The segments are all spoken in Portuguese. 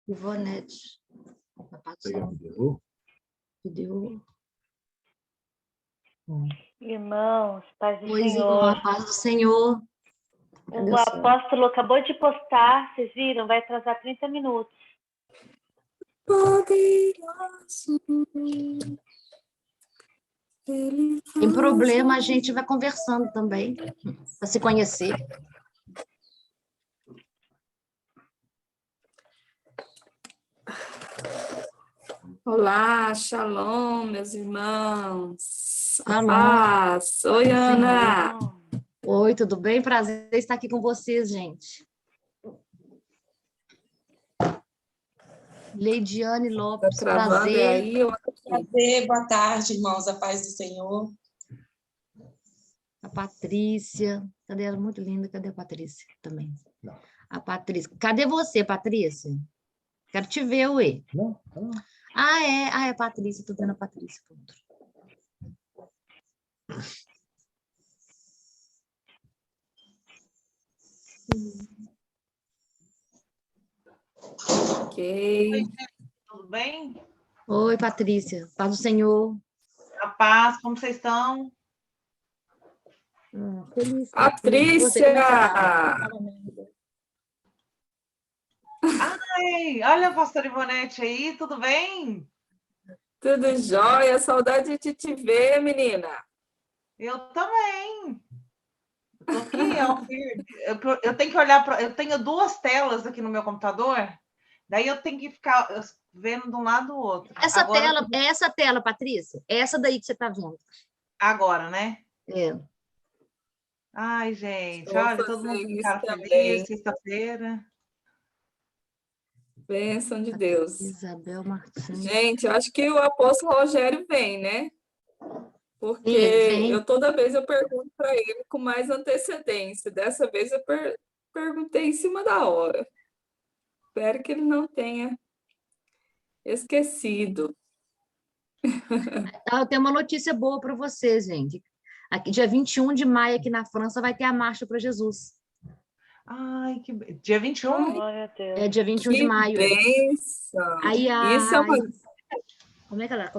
Ivonete. Deu. Irmãos, paz do Pois, Senhor. irmã, paz do Senhor. O apóstolo acabou de postar, vocês viram? Vai atrasar 30 minutos. Tem problema, a gente vai conversando também, para se conhecer. Olá, shalom, meus irmãos. Shalom. Paz. Oi, Ana. Oi, tudo bem? Prazer estar aqui com vocês, gente. Leidiane Lopes, Tá travando prazer. aí? Prazer, boa tarde, irmãos, a paz do Senhor. A Patrícia, cadê ela? Muito linda, cadê a Patrícia também? Não. A Patrícia, cadê você, Patrícia? Quero te ver, ué. Não. É a Patrícia, tô vendo a Patrícia. Ok. Oi, tudo bem? Oi, Patrícia, paz do Senhor. A paz, como vocês estão? Feliz. Patrícia! Ai, olha a pastora Ivonete aí, tudo bem? Tudo jóia, saudade de te ver, menina. Eu também. Tô aqui, eu tenho que olhar para. Eu tenho duas telas aqui no meu computador, daí eu tenho que ficar vendo de um lado do outro. É essa tela, Patrícia? É essa daí que você está vendo. Agora, né? É. Ai, gente, Vou olha, todo mundo fazer com isso cara também. feliz, sexta-feira. Bênção de Deus. Isabel Martins. Gente, eu acho que o apóstolo Rogério vem, né? Porque Vem. toda vez eu pergunto para ele com mais antecedência. Dessa vez eu perguntei em cima da hora. Espero que ele não tenha esquecido. Eu tenho uma notícia boa para vocês, gente. Aqui, dia 21 de maio, aqui na França, vai ter a Marcha para Jesus. Ai, dia 21? Glória a Deus. É dia 21 de Que maio. bênção! Aí Isso é uma... Como é que ela...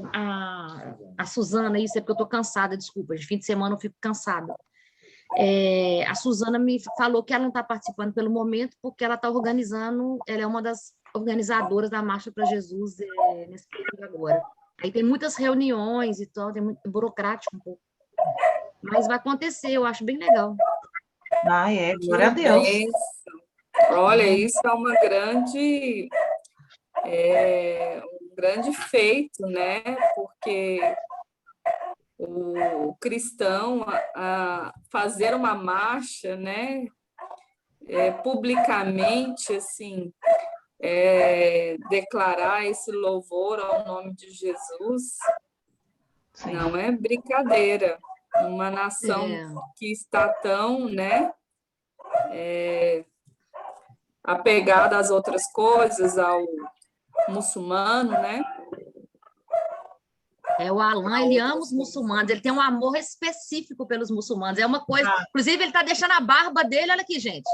A Suzana, isso é porque eu estou cansada, desculpa. De fim de semana eu fico cansada. A Suzana me falou que ela não está participando pelo momento porque ela está organizando, ela é uma das organizadoras da Marcha para Jesus nesse período agora. Aí tem muitas reuniões e tal, tem muito burocrático um pouco. Mas vai acontecer, eu acho bem legal. Glória a Deus. Bênção. Olha, isso é uma um grande feito, né? Porque o cristão a fazer uma marcha, né? Publicamente, assim, declarar esse louvor ao nome de Jesus, Sim. não é brincadeira. Uma nação que está tão, né? Apegada às outras coisas, ao muçulmano, né? O Alan, ele ama os muçulmanos, ele tem um amor específico pelos muçulmanos. É uma coisa. Inclusive, ele está deixando a barba dele, olha aqui, gente.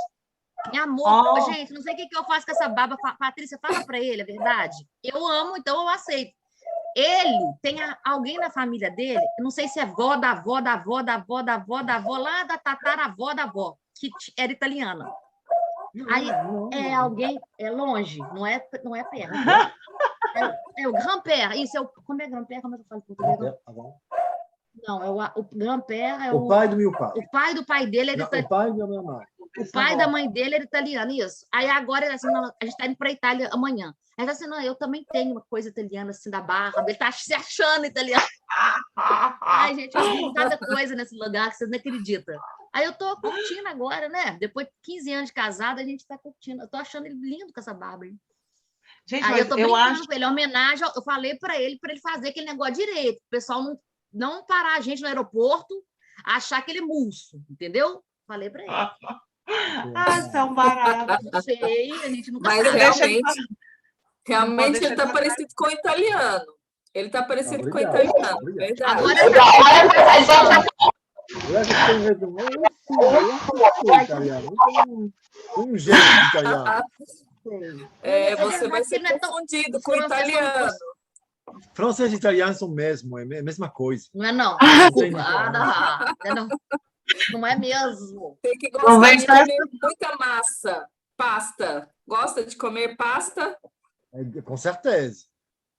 Meu amor, gente, não sei o que eu faço com essa barba. Patrícia, fala para ele, é verdade? Eu amo, então eu aceito. Ele tem alguém na família dele, eu não sei se é vó da avó, da avó, da avó, da avó, da avó, lá da tataravó da avó, que era italiana. Aí alguém, é longe, não é perto. É o grand-père, isso é o... Como é grand-père? Como é que eu falo em português? Não, o grand-père é o pai do meu pai. O pai do pai dele era italiano. O pai da minha mãe. O pai da mãe dele era italiano, isso. Aí agora ele assim, não, a gente está indo para a Itália amanhã. Aí ele assim, não, eu também tenho uma coisa italiana assim da barba, ele está se achando italiano. Ai, gente, eu vi cada coisa nesse lugar que vocês não acreditam. Aí eu tô curtindo agora, né? Depois de 15 anos de casada, a gente está curtindo. Eu tô achando ele lindo com essa barba, hein? Gente, aí mas eu tô brincando com ele, é homenagem, eu falei para ele fazer aquele negócio direito, o pessoal não parar a gente no aeroporto, achar que ele é mulso, entendeu? Falei para ele. São baratos. Não sei, a gente nunca Mas sabe. realmente ele deixar está de parecido com o italiano. Ele está parecido com o Obrigado, italiano, obrigado. verdade. Guarda que tem medo. Eu sou italiano. Um jeito de italiano. Você vai ser confundido com o italiano. Francês e italiano são mesmo, é a mesma coisa. Não é não. Não é mesmo. Tem que gostar de comer muita massa. Pasta. Gosta de comer pasta? Com certeza.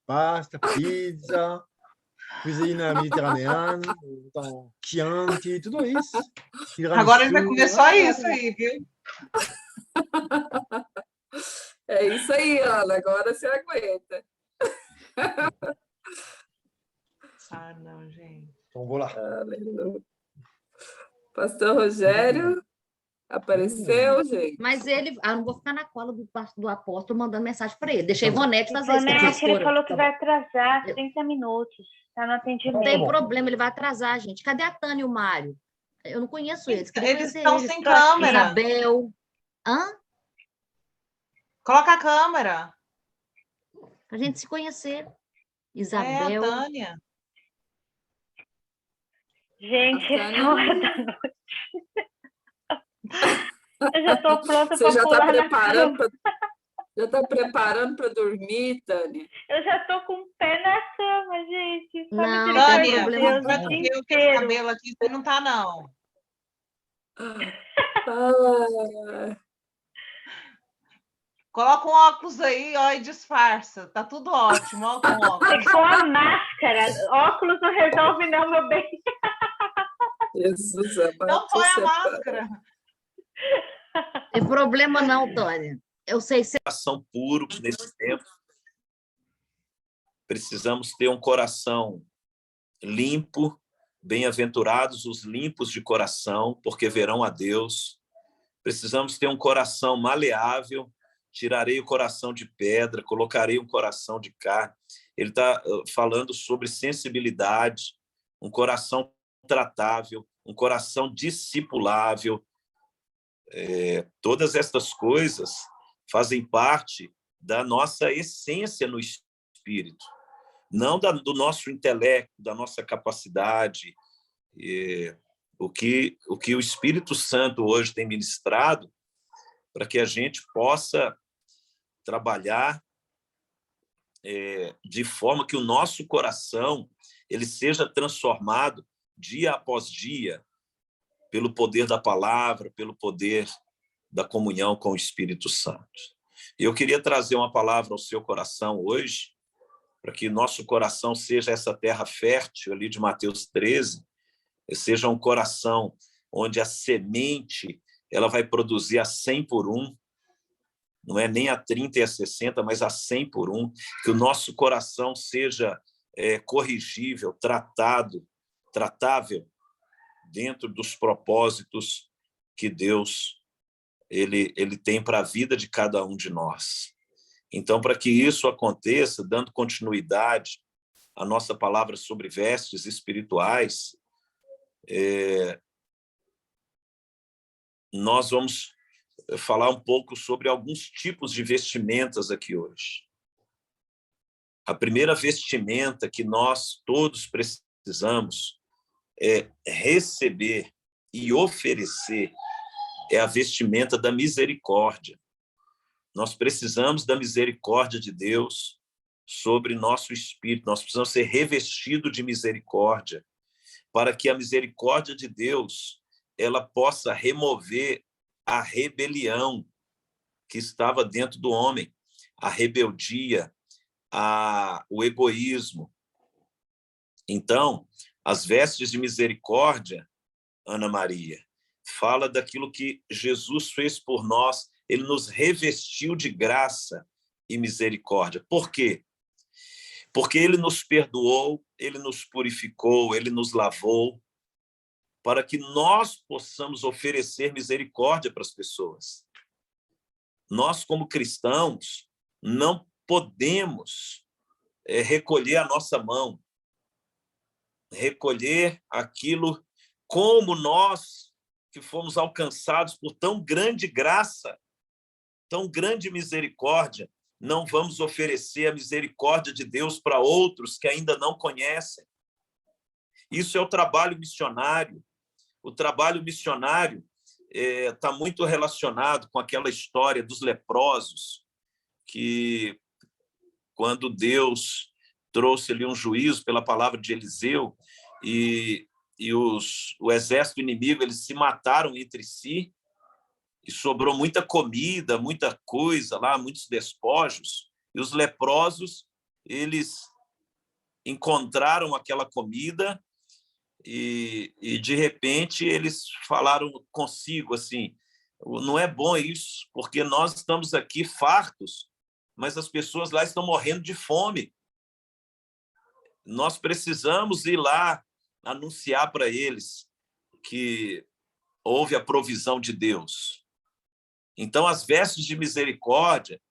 Pasta, pizza, cozinha mediterrânea, então, Chianti, tudo isso. Agora ele vai comer só isso aí, viu? É isso aí, Ana. Agora você aguenta. Não, gente. Então, vou lá. Aleluia. Pastor Rogério apareceu, gente. Mas ele, não vou ficar na cola do apóstolo mandando mensagem para ele. Deixa a Ivonete fazer isso. Ivonete, ele falou que vai atrasar 30 minutos. Tá no atendimento. Não tem problema, ele vai atrasar, gente. Cadê a Tânia e o Mário? Eu não conheço eles. Eles estão sem câmera. Isabel. Coloca a câmera. Pra gente se conhecer. A Isabel. Tânia. Gente, essa hora da noite. Eu já estou pronta para pular na cama. Já está preparando para dormir, Tânia? Eu já estou com o pé na cama, gente. Não, Tânia, problema vai ter o teu cabelo aqui, você não tá, não. Coloca um óculos aí, ó, e disfarça. Tá tudo ótimo, ó, com óculos. Com a máscara. Óculos não resolve não, meu bem. Jesus, não põe a máscara. Não tem problema não, Tânia. Eu sei ser... Coração puro nesse tempo. Precisamos ter um coração limpo. Bem-aventurados os limpos de coração, porque verão a Deus. Precisamos ter um coração maleável. Tirarei o coração de pedra, colocarei um coração de carne. Ele está falando sobre sensibilidade, um coração tratável, um coração discipulável. Todas estas coisas fazem parte da nossa essência no espírito, não do nosso intelecto, da nossa capacidade. O que o Espírito Santo hoje tem ministrado para que a gente possa trabalhar de forma que o nosso coração ele seja transformado dia após dia pelo poder da palavra, pelo poder da comunhão com o Espírito Santo. Eu queria trazer uma palavra ao seu coração hoje, para que nosso coração seja essa terra fértil ali de Mateus 13, seja um coração onde a semente ela vai produzir a 100 por 1, não é nem a 30 e a 60, mas a 100 por 1, que o nosso coração seja corrigível, tratável, dentro dos propósitos que Deus ele tem para a vida de cada um de nós. Então, para que isso aconteça, dando continuidade à nossa palavra sobre vestes espirituais, nós vamos falar um pouco sobre alguns tipos de vestimentas aqui hoje. A primeira vestimenta que nós todos precisamos receber e oferecer é a vestimenta da misericórdia. Nós precisamos da misericórdia de Deus sobre nosso espírito. Nós precisamos ser revestidos de misericórdia para que a misericórdia de Deus ela possa remover a rebelião que estava dentro do homem, a rebeldia, o egoísmo. Então, as vestes de misericórdia, Ana Maria, fala daquilo que Jesus fez por nós. Ele nos revestiu de graça e misericórdia. Por quê? Porque ele nos perdoou, ele nos purificou, ele nos lavou, para que nós possamos oferecer misericórdia para as pessoas. Nós, como cristãos, não podemos recolher a nossa mão. recolher aquilo como nós que fomos alcançados por tão grande graça, tão grande misericórdia, não vamos oferecer a misericórdia de Deus para outros que ainda não conhecem. Isso é o trabalho missionário. O trabalho missionário está muito relacionado com aquela história dos leprosos, que quando Deus trouxe ali um juízo pela palavra de Eliseu, e o exército inimigo, eles se mataram entre si, e sobrou muita comida, muita coisa lá, muitos despojos, e os leprosos, eles encontraram aquela comida e de repente eles falaram consigo assim: não é bom isso, porque nós estamos aqui fartos, mas as pessoas lá estão morrendo de fome. Nós precisamos ir lá anunciar para eles que houve a provisão de Deus. Então, as vestes de misericórdia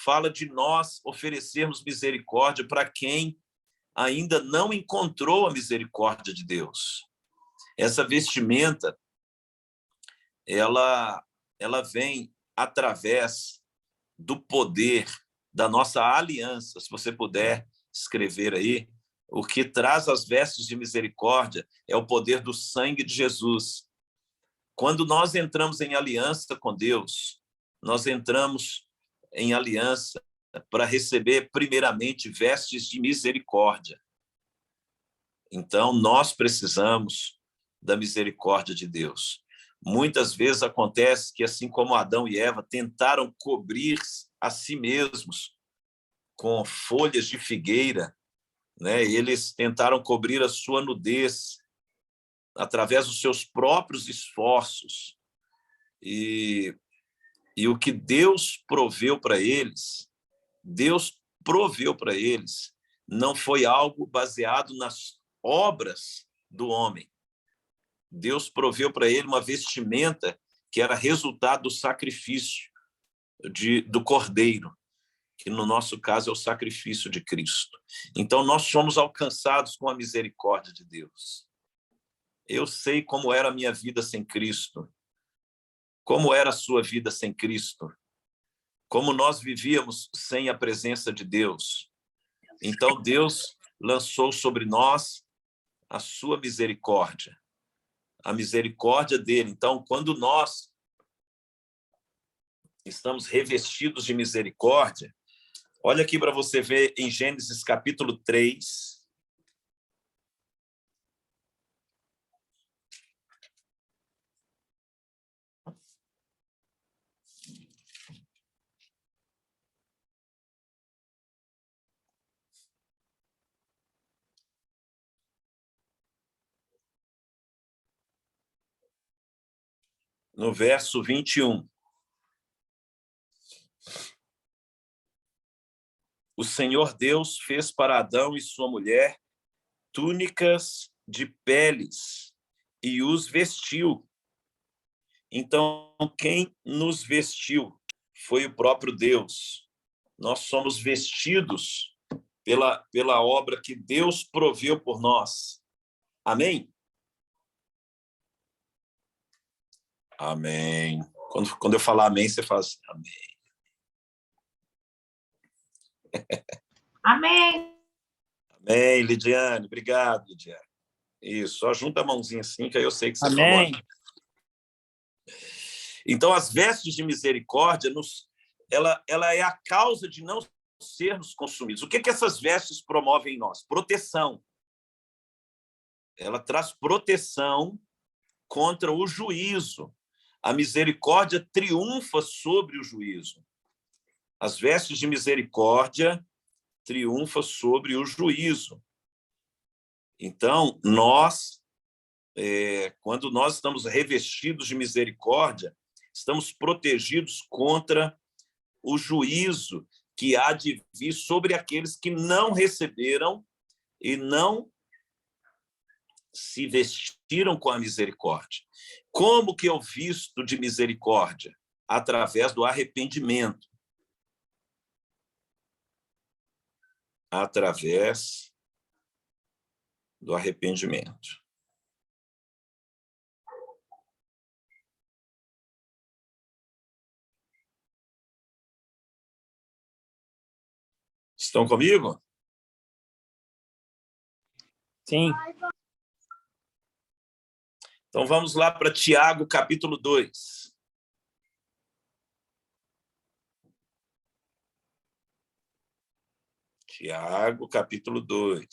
fala de nós oferecermos misericórdia para quem ainda não encontrou a misericórdia de Deus. Essa vestimenta, ela vem através do poder da nossa aliança. Se você puder escrever aí, o que traz as vestes de misericórdia é o poder do sangue de Jesus. Quando nós entramos em aliança com Deus, nós entramos em aliança para receber, primeiramente, vestes de misericórdia. Então, nós precisamos da misericórdia de Deus. Muitas vezes acontece que, assim como Adão e Eva tentaram cobrir a si mesmos com folhas de figueira, né? Eles tentaram cobrir a sua nudez através dos seus próprios esforços. E o que Deus proveu para eles, não foi algo baseado nas obras do homem. Deus proveu para ele uma vestimenta que era resultado do sacrifício do Cordeiro, que no nosso caso é o sacrifício de Cristo. Então, nós somos alcançados com a misericórdia de Deus. Eu sei como era a minha vida sem Cristo, como era a sua vida sem Cristo, como nós vivíamos sem a presença de Deus. Então, Deus lançou sobre nós a sua misericórdia, a misericórdia dele. Então, quando nós estamos revestidos de misericórdia, olha aqui para você ver em Gênesis capítulo 3. No verso 21. O Senhor Deus fez para Adão e sua mulher túnicas de peles e os vestiu. Então, quem nos vestiu foi o próprio Deus. Nós somos vestidos pela obra que Deus proveu por nós. Amém? Amém. Quando eu falar amém, você faz amém. Amém. Amém, Lidiane. Obrigado, Lidiane. Isso, só junta a mãozinha assim, que aí eu sei que você amém. falou. Então, as vestes de misericórdia, ela é a causa de não sermos consumidos. O que essas vestes promovem em nós? Proteção. Ela traz proteção contra o juízo. A misericórdia triunfa sobre o juízo. As vestes de misericórdia triunfam sobre o juízo. Então, quando nós estamos revestidos de misericórdia, estamos protegidos contra o juízo que há de vir sobre aqueles que não receberam e não se vestiram com a misericórdia. Como que eu visto de misericórdia? Através do arrependimento. Através do arrependimento. Estão comigo? Sim. Então vamos lá para Tiago, capítulo 2. Tiago, capítulo 2.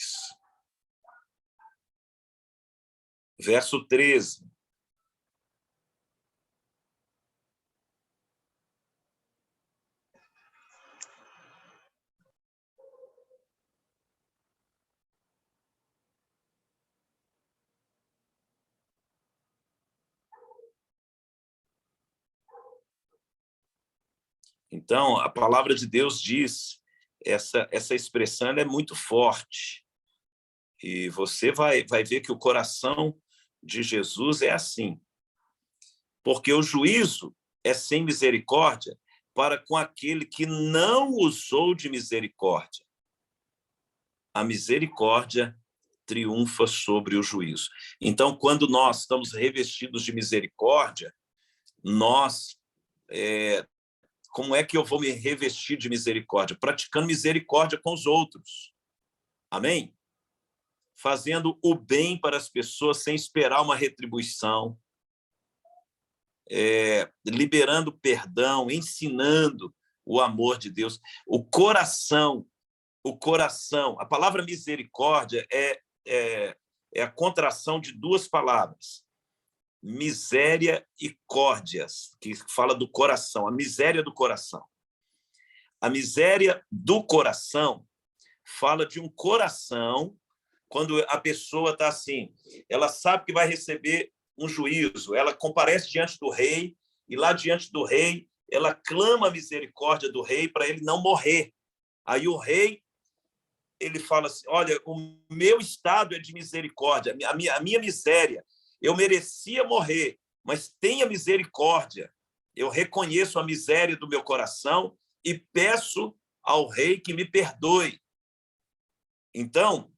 Verso 13. Então, a palavra de Deus diz, essa expressão é muito forte. E você vai ver que o coração de Jesus é assim. Porque o juízo é sem misericórdia para com aquele que não usou de misericórdia. A misericórdia triunfa sobre o juízo. Então, quando nós estamos revestidos de misericórdia, nós... como é que eu vou me revestir de misericórdia? Praticando misericórdia com os outros. Amém? Fazendo o bem para as pessoas sem esperar uma retribuição. Liberando perdão, ensinando o amor de Deus. O coração, a palavra misericórdia é a contração de duas palavras. Miséria e córdias, que fala do coração, a miséria do coração. A miséria do coração fala de um coração quando a pessoa está assim, ela sabe que vai receber um juízo, ela comparece diante do rei, e lá diante do rei, ela clama a misericórdia do rei para ele não morrer. Aí o rei, ele fala assim, olha, o meu estado é de misericórdia, a minha miséria, eu merecia morrer, mas tenha misericórdia. Eu reconheço a miséria do meu coração e peço ao rei que me perdoe. Então,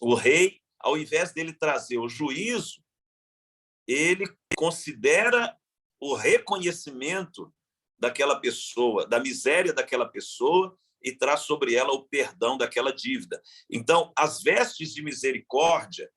o rei, ao invés dele trazer o juízo, ele considera o reconhecimento daquela pessoa, da miséria daquela pessoa, e traz sobre ela o perdão daquela dívida. Então, as vestes de misericórdia,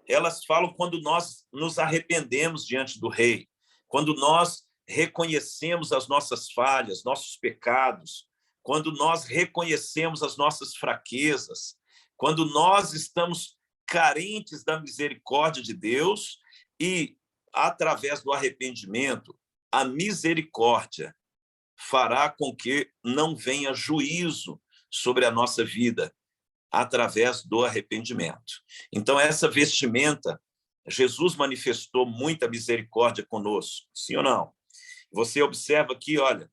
elas falam quando nós nos arrependemos diante do rei, quando nós reconhecemos as nossas falhas, nossos pecados, quando nós reconhecemos as nossas fraquezas, quando nós estamos carentes da misericórdia de Deus e, através do arrependimento, a misericórdia fará com que não venha juízo sobre a nossa vida, através do arrependimento. Então, essa vestimenta, Jesus manifestou muita misericórdia conosco, sim ou não? Você observa aqui, olha,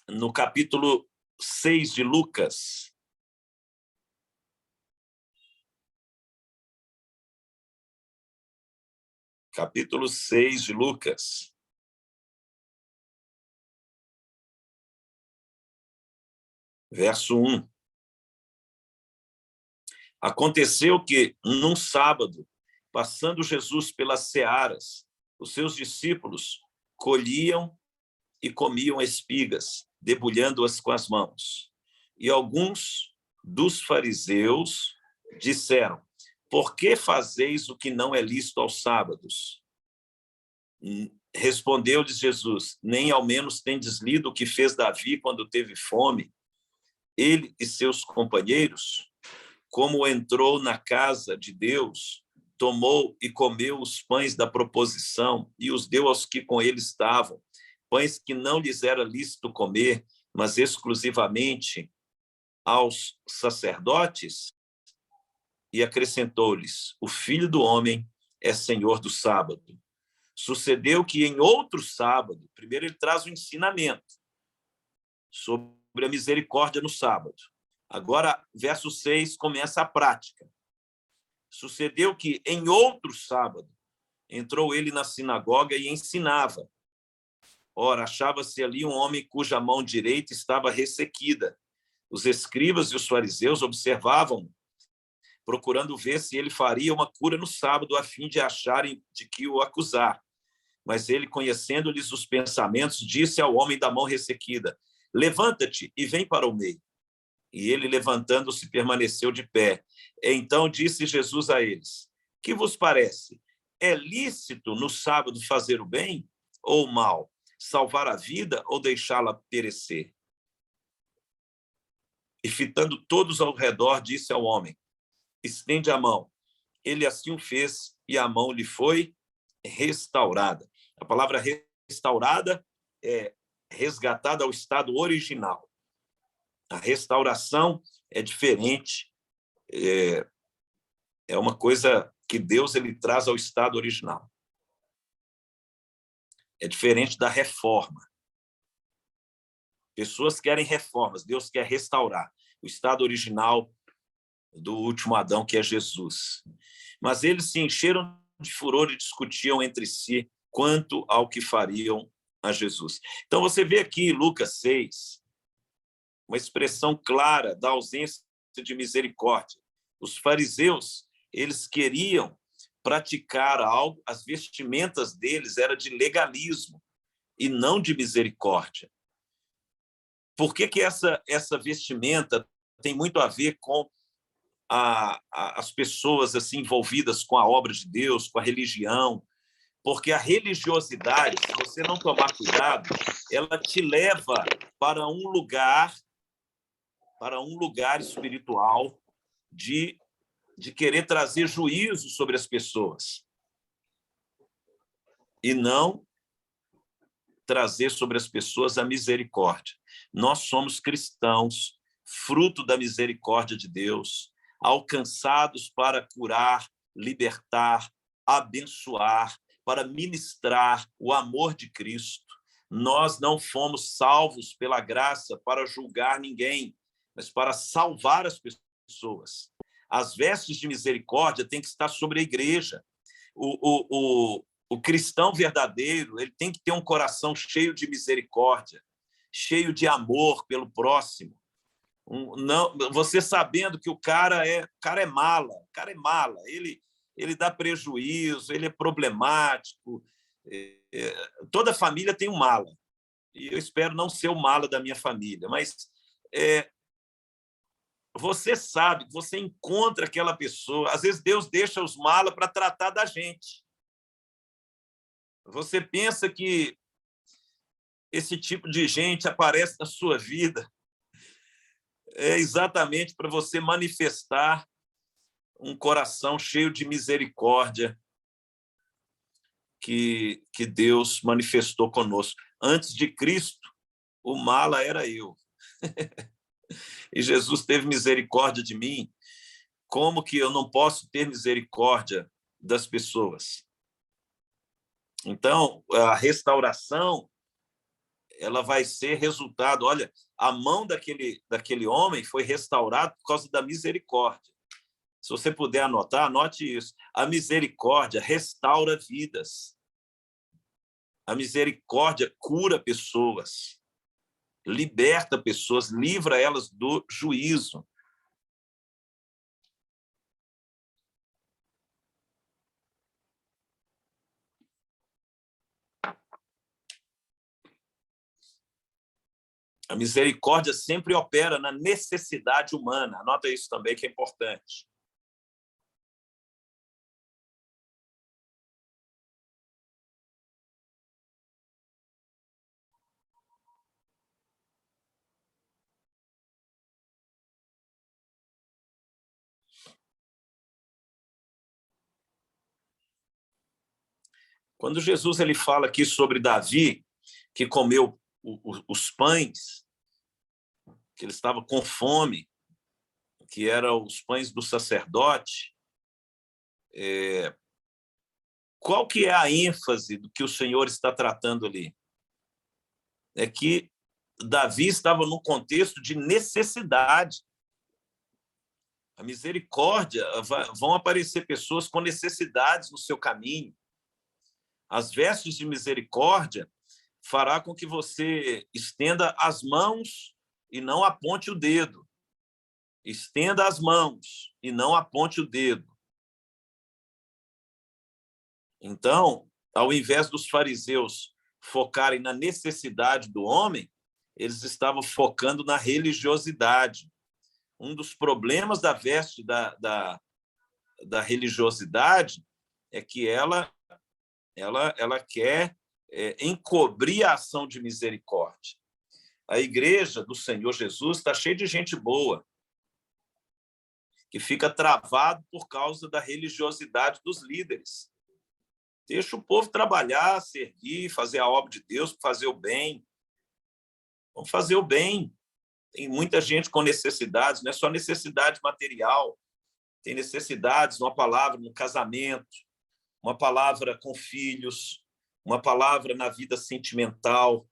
no capítulo 6 de Lucas, capítulo 6 de Lucas, verso 1. Aconteceu que, num sábado, passando Jesus pelas searas, os seus discípulos colhiam e comiam espigas, debulhando-as com as mãos. E alguns dos fariseus disseram, por que fazeis o que não é lícito aos sábados? Respondeu-lhes Jesus, nem ao menos tendes lido o que fez Davi quando teve fome, ele e seus companheiros, como entrou na casa de Deus, tomou e comeu os pães da proposição e os deu aos que com ele estavam, pães que não lhes era lícito comer, mas exclusivamente aos sacerdotes, e acrescentou-lhes, o Filho do Homem é Senhor do sábado. Sucedeu que em outro sábado, primeiro ele traz o ensinamento sobre a misericórdia no sábado. Agora, verso 6, começa a prática. Sucedeu que, em outro sábado, entrou ele na sinagoga e ensinava. Ora, achava-se ali um homem cuja mão direita estava ressequida. Os escribas e os fariseus observavam, procurando ver se ele faria uma cura no sábado, a fim de acharem de que o acusar. Mas ele, conhecendo-lhes os pensamentos, disse ao homem da mão ressequida: levanta-te e vem para o meio. E ele, levantando-se, permaneceu de pé. Então disse Jesus a eles: que vos parece? É lícito no sábado fazer o bem ou o mal? Salvar a vida ou deixá-la perecer? E fitando todos ao redor, disse ao homem: estende a mão. Ele assim o fez e a mão lhe foi restaurada. A palavra restaurada é resgatada ao estado original. A restauração é diferente, é uma coisa que Deus ele traz ao estado original. É diferente da reforma. Pessoas querem reformas, Deus quer restaurar o estado original do último Adão, que é Jesus. Mas eles se encheram de furor e discutiam entre si quanto ao que fariam a Jesus. Então, você vê aqui em Lucas 6 uma expressão clara da ausência de misericórdia. Os fariseus, eles queriam praticar algo, as vestimentas deles eram de legalismo e não de misericórdia. Por que essa vestimenta tem muito a ver com as pessoas assim envolvidas com a obra de Deus, com a religião? Porque a religiosidade, se você não tomar cuidado, ela te leva para um lugar espiritual de querer trazer juízo sobre as pessoas e não trazer sobre as pessoas a misericórdia. Nós somos cristãos, fruto da misericórdia de Deus, alcançados para curar, libertar, abençoar, para ministrar o amor de Cristo. Nós não fomos salvos pela graça para julgar ninguém, mas para salvar as pessoas. As vestes de misericórdia têm que estar sobre a igreja. O cristão verdadeiro, ele tem que ter um coração cheio de misericórdia, cheio de amor pelo próximo. Não, você sabendo que o cara é mala, ele dá prejuízo, ele é problemático. Toda família tem um mala, e eu espero não ser o mala da minha família, mas você sabe, você encontra aquela pessoa, às vezes Deus deixa os malas para tratar da gente. Você pensa que esse tipo de gente aparece na sua vida exatamente para você manifestar um coração cheio de misericórdia que Deus manifestou conosco. Antes de Cristo, o mala era eu. E Jesus teve misericórdia de mim. Como que eu não posso ter misericórdia das pessoas? Então, a restauração, ela vai ser resultado. Olha, a mão daquele homem foi restaurada por causa da misericórdia. Se você puder anotar, anote isso. A misericórdia restaura vidas. A misericórdia cura pessoas, liberta pessoas, livra elas do juízo. A misericórdia sempre opera na necessidade humana. Anota isso também, que é importante. Quando Jesus ele fala aqui sobre Davi, que comeu os pães, que ele estava com fome, que eram os pães do sacerdote, qual que é a ênfase do que o Senhor está tratando ali? É que Davi estava num contexto de necessidade. A misericórdia, vão aparecer pessoas com necessidades no seu caminho. As vestes de misericórdia fará com que você estenda as mãos e não aponte o dedo. Estenda as mãos e não aponte o dedo. Então, ao invés dos fariseus focarem na necessidade do homem, eles estavam focando na religiosidade. Um dos problemas da veste da religiosidade é que ela quer encobrir a ação de misericórdia. A igreja do Senhor Jesus está cheia de gente boa, que fica travado por causa da religiosidade dos líderes. Deixa o povo trabalhar, servir, fazer a obra de Deus, fazer o bem. Vamos fazer o bem. Tem muita gente com necessidades, não é só necessidade material. Tem necessidades, uma palavra no casamento, uma palavra com filhos, uma palavra na vida sentimental.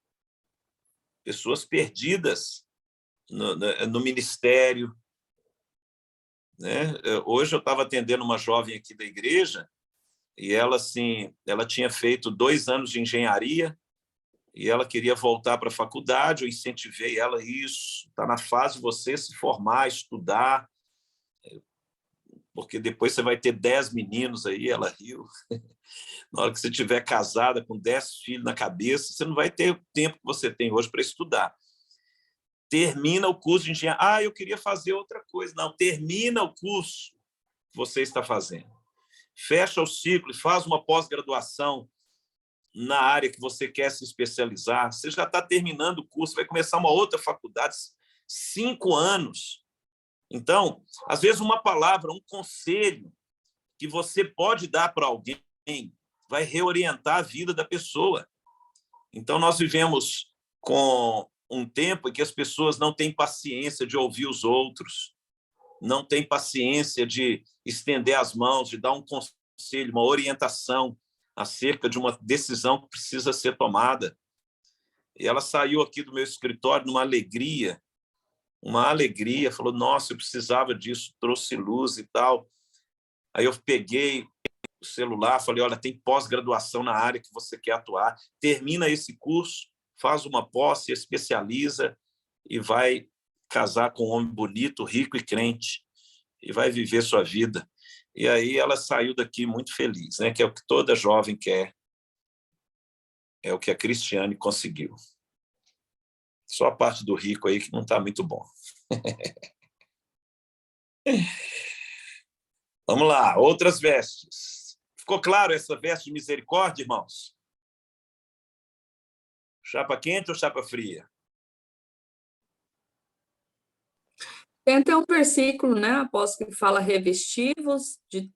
Pessoas perdidas no ministério. Né? Hoje eu estava atendendo uma jovem aqui da igreja e ela tinha feito 2 anos de engenharia e ela queria voltar para a faculdade. Eu incentivei ela, isso, está na fase de você se formar, estudar, porque depois você vai ter 10 meninos aí. Ela riu. Na hora que você estiver casada com 10 filhos na cabeça, você não vai ter o tempo que você tem hoje para estudar. Termina o curso de engenharia. Eu queria fazer outra coisa. Não, termina o curso que você está fazendo. Fecha o ciclo e faz uma pós-graduação na área que você quer se especializar. Você já está terminando o curso, vai começar uma outra faculdade, 5 anos. Então, às vezes, uma palavra, um conselho que você pode dar para alguém vai reorientar a vida da pessoa. Então, nós vivemos com um tempo em que as pessoas não têm paciência de ouvir os outros, não têm paciência de estender as mãos, de dar um conselho, uma orientação acerca de uma decisão que precisa ser tomada. E ela saiu aqui do meu escritório numa alegria, falou, nossa, eu precisava disso, trouxe luz e tal. Aí eu peguei o celular, falei, olha, tem pós-graduação na área que você quer atuar, termina esse curso, faz uma pós, se especializa e vai casar com um homem bonito, rico e crente, e vai viver sua vida. E aí ela saiu daqui muito feliz, né? Que é o que toda jovem quer, é o que a Cristiane conseguiu. Só a parte do rico aí que não está muito bom. Vamos lá, outras vestes. Ficou claro essa veste de misericórdia, irmãos? Chapa quente ou chapa fria? Tem até um versículo, né, apóstolo, que fala revestivos de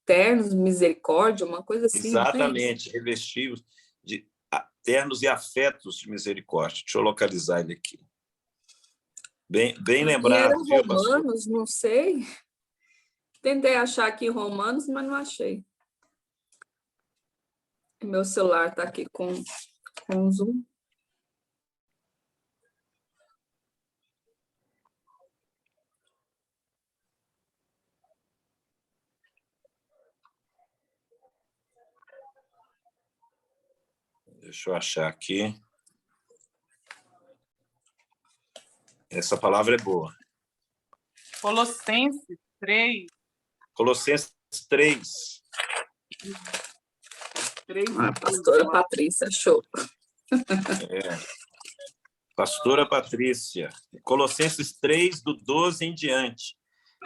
ternos, misericórdia, uma coisa assim. Exatamente, revestivos de ternos e afetos de misericórdia. Deixa eu localizar ele aqui. Bem lembrado. E era Romanos, não sei. Tentei achar aqui Romanos, mas não achei. Meu celular está aqui com zoom. Deixa eu achar aqui. Essa palavra é boa. Colossenses 3. Colossenses 3. Pastora Patrícia, achou. Pastora Patrícia. Colossenses 3, do 12 em diante.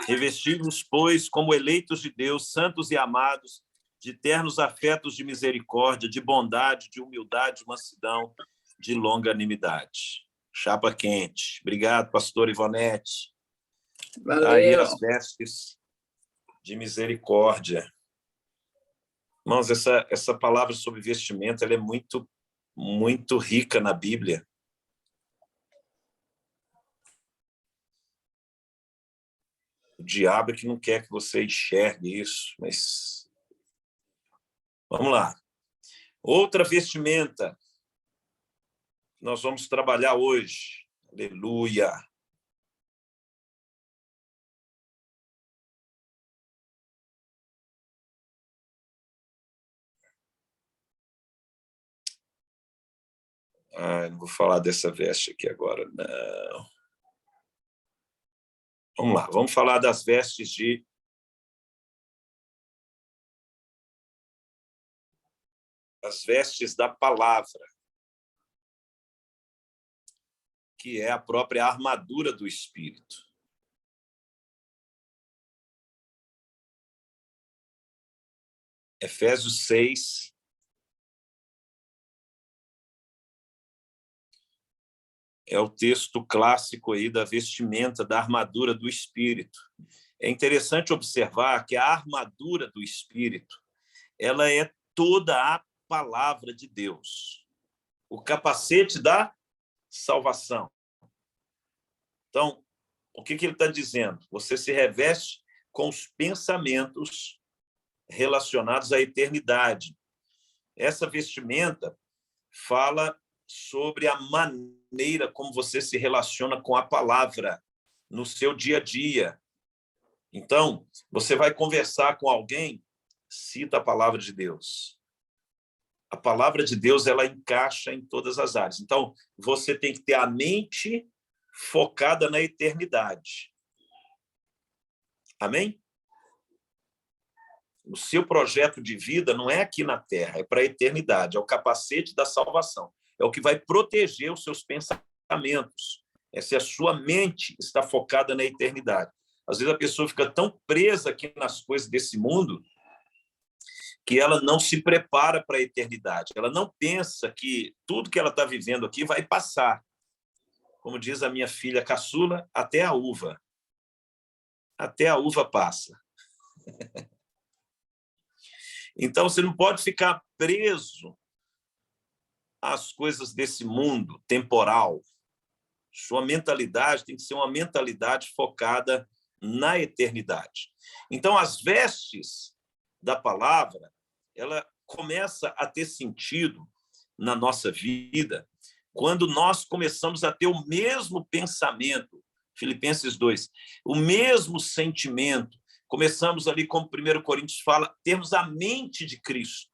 Revestivos, pois, como eleitos de Deus, santos e amados, de ternos afetos de misericórdia, de bondade, de humildade, de mansidão, de longanimidade. Chapa quente. Obrigado, pastor Ivonete. Valeu. Aí as vestes de misericórdia. Irmãos, essa palavra sobre vestimento ela é muito, muito rica na Bíblia. O diabo é que não quer que você enxergue isso, mas... Vamos lá. Outra vestimenta que nós vamos trabalhar hoje. Aleluia. Não vou falar dessa veste aqui agora, não. Vamos lá, vamos falar das vestes as vestes da palavra, que é a própria armadura do Espírito. Efésios 6, é o texto clássico aí da vestimenta, da armadura do Espírito. É interessante observar que a armadura do Espírito, ela é toda a palavra de Deus. O capacete da salvação. Então, o que ele está dizendo? Você se reveste com os pensamentos relacionados à eternidade. Essa vestimenta fala sobre a maneira como você se relaciona com a palavra no seu dia a dia. Então, você vai conversar com alguém, cita a palavra de Deus. A palavra de Deus, ela encaixa em todas as áreas. Então, você tem que ter a mente focada na eternidade. Amém? O seu projeto de vida não é aqui na Terra, é para a eternidade, é o capacete da salvação. É o que vai proteger os seus pensamentos. Se a sua mente está focada na eternidade. Às vezes a pessoa fica tão presa aqui nas coisas desse mundo que ela não se prepara para a eternidade. Ela não pensa que tudo que ela está vivendo aqui vai passar. Como diz a minha filha caçula, até a uva. Até a uva passa. Então, você não pode ficar preso às coisas desse mundo temporal. Sua mentalidade tem que ser uma mentalidade focada na eternidade. Então, as vestes da palavra, ela começa a ter sentido na nossa vida quando nós começamos a ter o mesmo pensamento, Filipenses 2, o mesmo sentimento. Começamos ali, como 1 Coríntios fala, termos a mente de Cristo.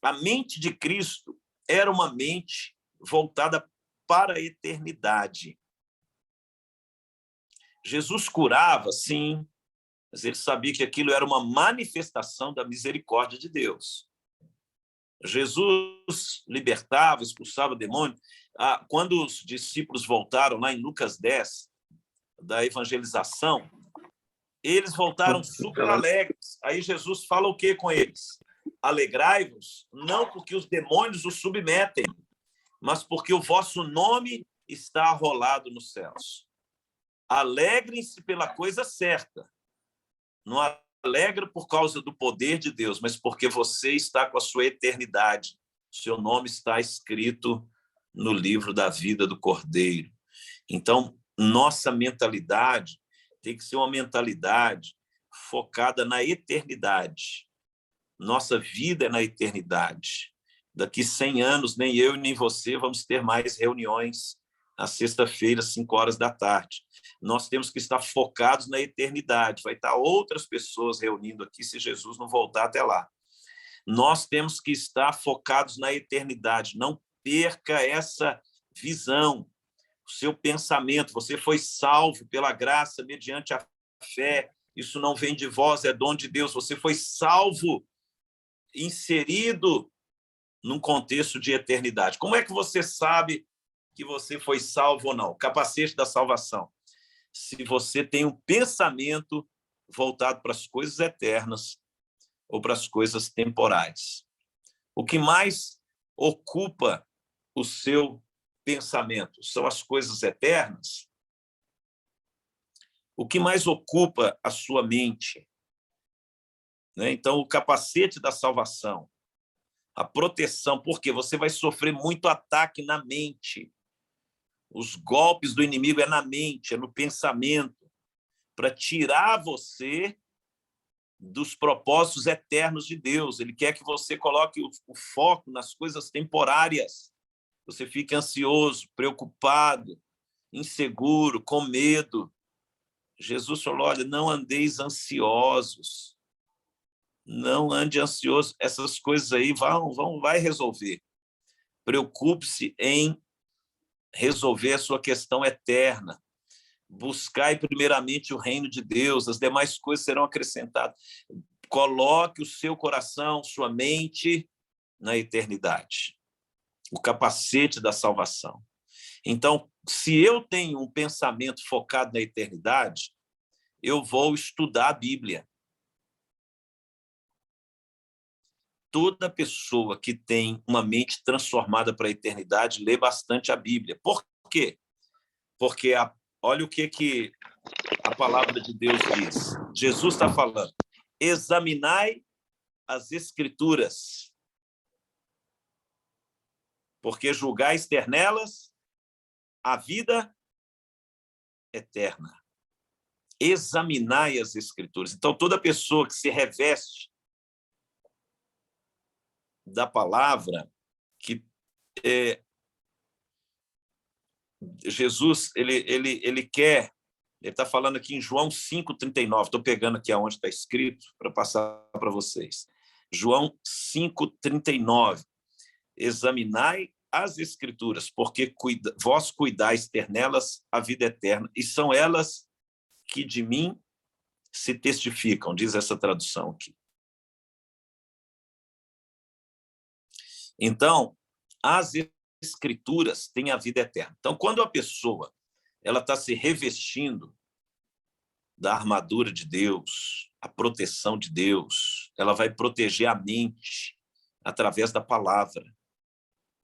A mente de Cristo era uma mente voltada para a eternidade. Jesus curava, sim, mas ele sabia que aquilo era uma manifestação da misericórdia de Deus. Jesus libertava, expulsava demônio. Quando os discípulos voltaram lá em Lucas 10, da evangelização, eles voltaram super alegres. Aí Jesus fala o que com eles? Alegrai-vos, não porque os demônios os submetem, mas porque o vosso nome está arrolado nos céus. Alegrem-se pela coisa certa. Não alegra por causa do poder de Deus, mas porque você está com a sua eternidade. Seu nome está escrito no livro da vida do Cordeiro. Então, nossa mentalidade tem que ser uma mentalidade focada na eternidade. Nossa vida é na eternidade. Daqui 100 anos, nem eu nem você vamos ter mais reuniões na sexta-feira, 5h. Nós temos que estar focados na eternidade. Vai estar outras pessoas reunindo aqui se Jesus não voltar até lá. Nós temos que estar focados na eternidade. Não perca essa visão. O seu pensamento, você foi salvo pela graça mediante a fé, isso não vem de vós, é dom de Deus, você foi salvo, inserido num contexto de eternidade. Como é que você sabe que você foi salvo ou não? Capacete da salvação. Se você tem um pensamento voltado para as coisas eternas ou para as coisas temporais. O que mais ocupa o seu pensamento são as coisas eternas? O que mais ocupa a sua mente? Então, o capacete da salvação, a proteção, porque você vai sofrer muito ataque na mente. Os golpes do inimigo é na mente, é no pensamento, para tirar você dos propósitos eternos de Deus. Ele quer que você coloque o foco nas coisas temporárias. Você fica ansioso, preocupado, inseguro, com medo. Jesus falou, olha, não andeis ansiosos. Não ande ansioso. Essas coisas aí vai resolver. Preocupe-se em resolver a sua questão eterna. Buscai primeiramente o reino de Deus, as demais coisas serão acrescentadas. Coloque o seu coração, sua mente na eternidade. O capacete da salvação. Então, se eu tenho um pensamento focado na eternidade, eu vou estudar a Bíblia. Toda pessoa que tem uma mente transformada para a eternidade lê bastante a Bíblia. Por quê? Porque olha o que a palavra de Deus diz. Jesus está falando: examinai as Escrituras, porque julgais ter nelas a vida eterna. Examinai as Escrituras. Então, toda pessoa que se reveste da palavra, que Jesus ele quer, ele está falando aqui em João 5,39, estou pegando aqui aonde está escrito para passar para vocês. João 5,39. Examinai as Escrituras, porque vós cuidais ter nelas a vida eterna, e são elas que de mim se testificam, diz essa tradução aqui. Então, as Escrituras têm a vida eterna. Então, quando a pessoa ela está se revestindo da armadura de Deus, a proteção de Deus, ela vai proteger a mente através da palavra.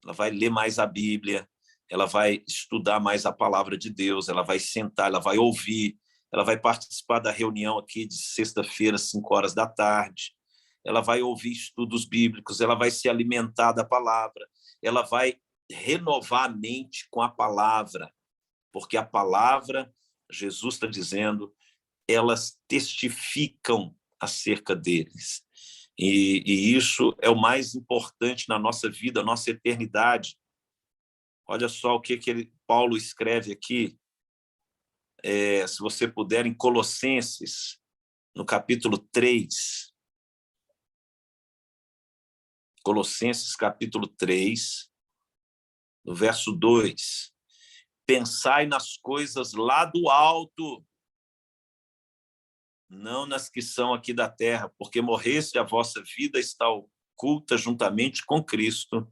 Ela vai ler mais a Bíblia, ela vai estudar mais a palavra de Deus, ela vai sentar, ela vai ouvir, ela vai participar da reunião aqui de sexta-feira, 5h, ela vai ouvir estudos bíblicos, ela vai se alimentar da palavra, ela vai renovar a mente com a palavra, porque a palavra, Jesus está dizendo, elas testificam acerca deles. E isso é o mais importante na nossa vida, a nossa eternidade. Olha só o que Paulo escreve aqui, se você puder, em Colossenses, no capítulo 3. Colossenses, capítulo 3, no verso 2. Pensai nas coisas lá do alto, não nas que são aqui da terra, porque morreste, a vossa vida está oculta juntamente com Cristo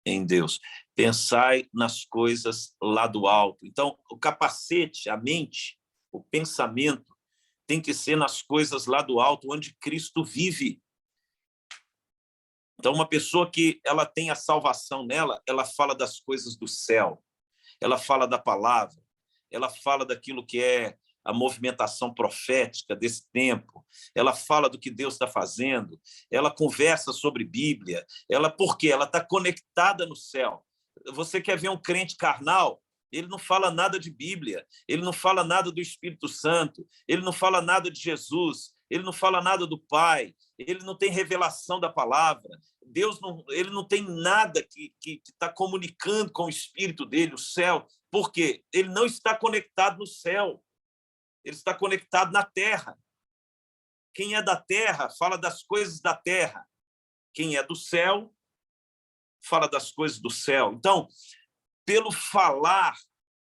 em Deus. Pensai nas coisas lá do alto. Então, o capacete, a mente, o pensamento, tem que ser nas coisas lá do alto, onde Cristo vive. Então, uma pessoa que ela tem a salvação nela, ela fala das coisas do céu, ela fala da palavra, ela fala daquilo que é a movimentação profética desse tempo, ela fala do que Deus está fazendo, ela conversa sobre Bíblia, porque ela está conectada no céu. Você quer ver um crente carnal? Ele não fala nada de Bíblia, ele não fala nada do Espírito Santo, ele não fala nada de Jesus, ele não fala nada do Pai, ele não tem revelação da palavra. Deus ele não tem nada que está comunicando com o Espírito dele, o céu, porque ele não está conectado no céu, ele está conectado na terra. Quem é da terra fala das coisas da terra, quem é do céu fala das coisas do céu. Então, pelo falar,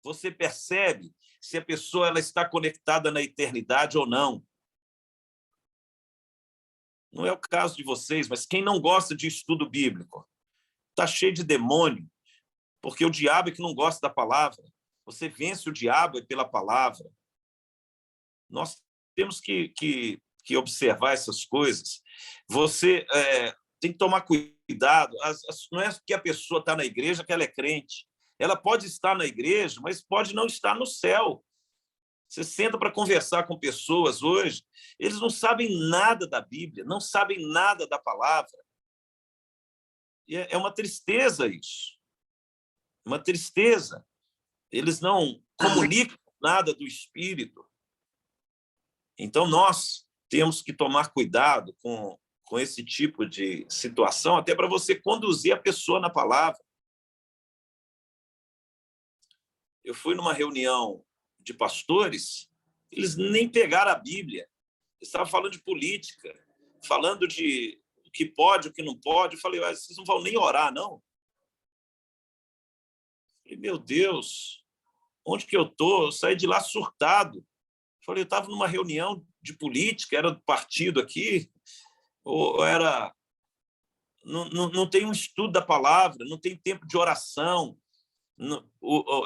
você percebe se a pessoa ela está conectada na eternidade ou não. Não é o caso de vocês, mas quem não gosta de estudo bíblico está cheio de demônio, porque o diabo é que não gosta da palavra. Você vence o diabo pela palavra. Nós temos que observar essas coisas. Você tem que tomar cuidado. Não é que a pessoa está na igreja que ela é crente. Ela pode estar na igreja, mas pode não estar no céu. Você senta para conversar com pessoas hoje, eles não sabem nada da Bíblia, não sabem nada da palavra. E é uma tristeza isso. Uma tristeza. Eles não comunicam nada do Espírito. Então, nós temos que tomar cuidado com esse tipo de situação, até para você conduzir a pessoa na palavra. Eu fui numa reunião de pastores, eles nem pegaram a Bíblia. Eles estavam falando de política, falando de o que pode, o que não pode. Eu falei, vocês não vão nem orar, não? Falei, meu Deus, onde que eu estou? Eu saí de lá surtado. Falei, eu estava numa reunião de política, era do partido aqui, ou era... Não tem um estudo da palavra, não tem tempo de oração.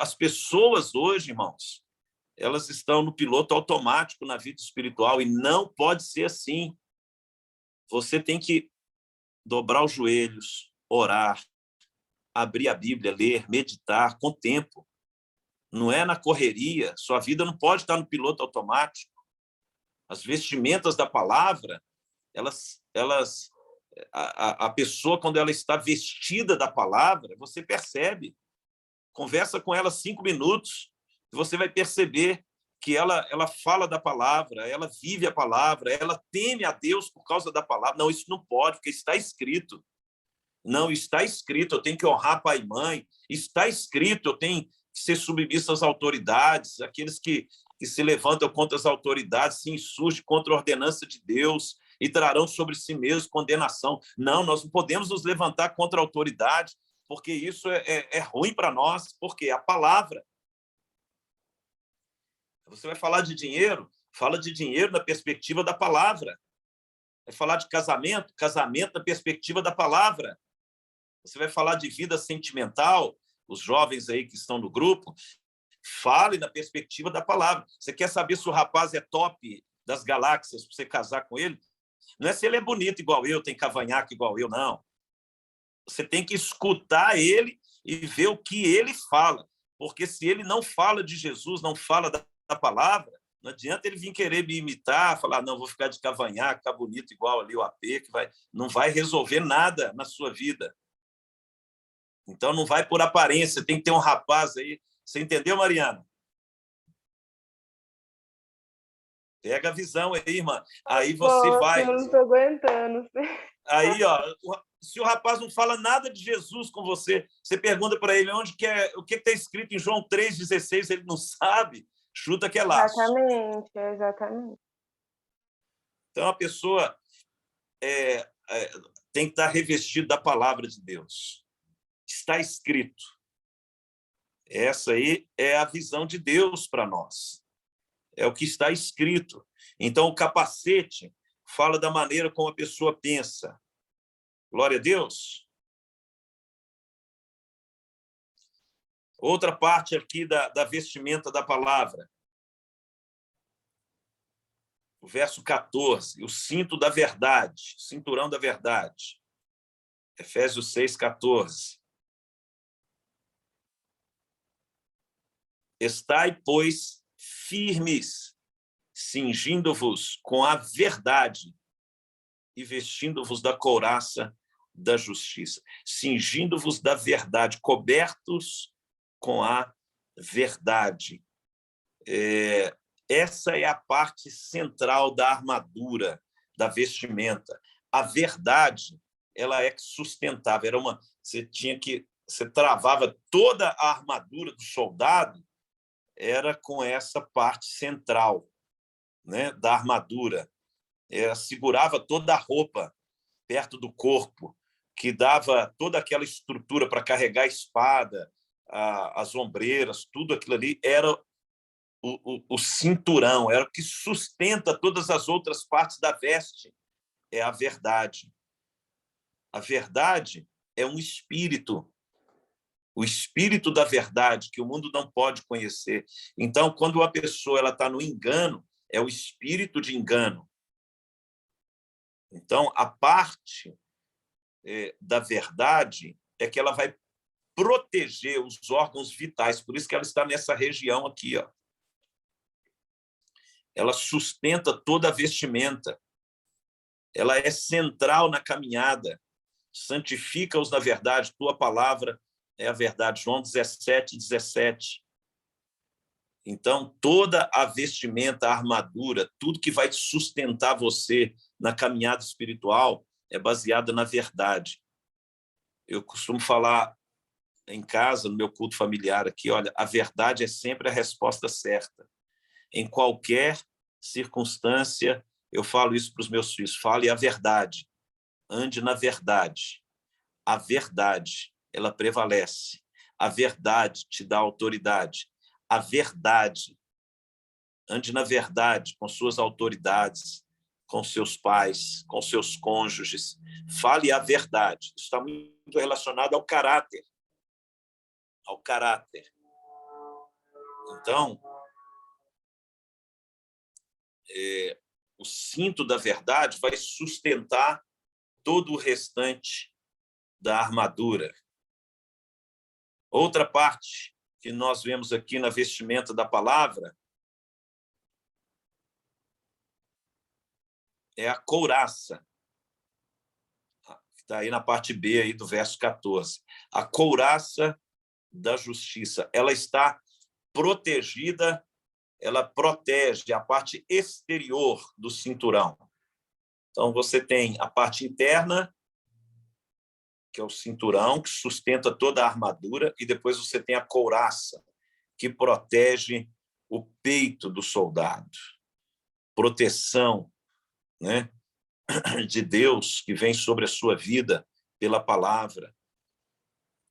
As pessoas hoje, irmãos, elas estão no piloto automático na vida espiritual, e não pode ser assim. Você tem que dobrar os joelhos, orar, abrir a Bíblia, ler, meditar com tempo. Não é na correria. Sua vida não pode estar no piloto automático. As vestimentas da palavra, a pessoa, quando ela está vestida da palavra, você percebe. Conversa com ela 5 minutos, você vai perceber que ela fala da palavra, ela vive a palavra, ela teme a Deus por causa da palavra. Não, isso não pode, porque está escrito. Não, está escrito, eu tenho que honrar pai e mãe. Está escrito, eu tenho que ser submisso às autoridades. Aqueles que se levantam contra as autoridades se insurgem contra a ordenança de Deus e trarão sobre si mesmos condenação. Não, nós não podemos nos levantar contra a autoridade, porque isso é ruim para nós, porque a palavra... Você vai falar de dinheiro? Fala de dinheiro na perspectiva da palavra. Vai falar de casamento? Casamento na perspectiva da palavra. Você vai falar de vida sentimental? Os jovens aí que estão no grupo, fale na perspectiva da palavra. Você quer saber se o rapaz é top das galáxias para você casar com ele? Não é se ele é bonito igual eu, tem cavanhaque igual eu, não. Você tem que escutar ele e ver o que ele fala. Porque se ele não fala de Jesus, não fala da palavra, não adianta ele vir querer me imitar, falar, não, vou ficar de cavanhaque, ficar bonito igual ali o AP, não vai resolver nada na sua vida. Então, não vai por aparência, tem que ter um rapaz aí. Você entendeu, Mariana? Pega a visão aí, irmã. Aí você vai... Eu não estou aguentando. Aí, ó, se o rapaz não fala nada de Jesus com você, você pergunta para ele o que está escrito em João 3,16, ele não sabe, chuta que é laço. Exatamente. Então, a pessoa tem que estar revestida da palavra de Deus. Está escrito. Essa aí é a visão de Deus para nós. É o que está escrito. Então, o capacete fala da maneira como a pessoa pensa. Glória a Deus. Outra parte aqui da vestimenta da palavra. O verso 14. O cinto da verdade. Cinturão da verdade. Efésios 6,14. Estai, pois, firmes, cingindo-vos com a verdade e vestindo-vos da couraça da justiça. Cingindo-vos da verdade, cobertos com a verdade. Essa é a parte central da armadura, da vestimenta. A verdade, ela é sustentável. Você travava toda a armadura do soldado, era com essa parte central, né, da armadura. Segurava toda a roupa perto do corpo, que dava toda aquela estrutura para carregar a espada, as ombreiras, tudo aquilo ali era o cinturão, era o que sustenta todas as outras partes da veste. É a verdade. A verdade é um espírito. O espírito da verdade, que o mundo não pode conhecer. Então, quando uma pessoa está no engano, é o espírito de engano. Então, a parte da verdade é que ela vai proteger os órgãos vitais, por isso que ela está nessa região aqui, ó. Ela sustenta toda a vestimenta. Ela é central na caminhada. Santifica-os na verdade, tua palavra é a verdade. João 17:17. Então, toda a vestimenta, a armadura, tudo que vai sustentar você na caminhada espiritual é baseada na verdade. Eu costumo falar em casa, no meu culto familiar aqui, olha, a verdade é sempre a resposta certa. Em qualquer circunstância, eu falo isso para os meus filhos, fale a verdade, ande na verdade. A verdade, ela prevalece. A verdade te dá autoridade. A verdade. Ande na verdade com suas autoridades, com seus pais, com seus cônjuges. Fale a verdade. Isso está muito relacionado ao caráter. Ao caráter. Então, o cinto da verdade vai sustentar todo o restante da armadura. Outra parte que nós vemos aqui na vestimenta da palavra é a couraça. Está aí na parte B aí do verso 14. A couraça da justiça. Ela está protegida, ela protege a parte exterior do cinturão. Então, você tem a parte interna, que é o cinturão, que sustenta toda a armadura, e depois você tem a couraça, que protege o peito do soldado. Proteção, né, de Deus que vem sobre a sua vida pela palavra.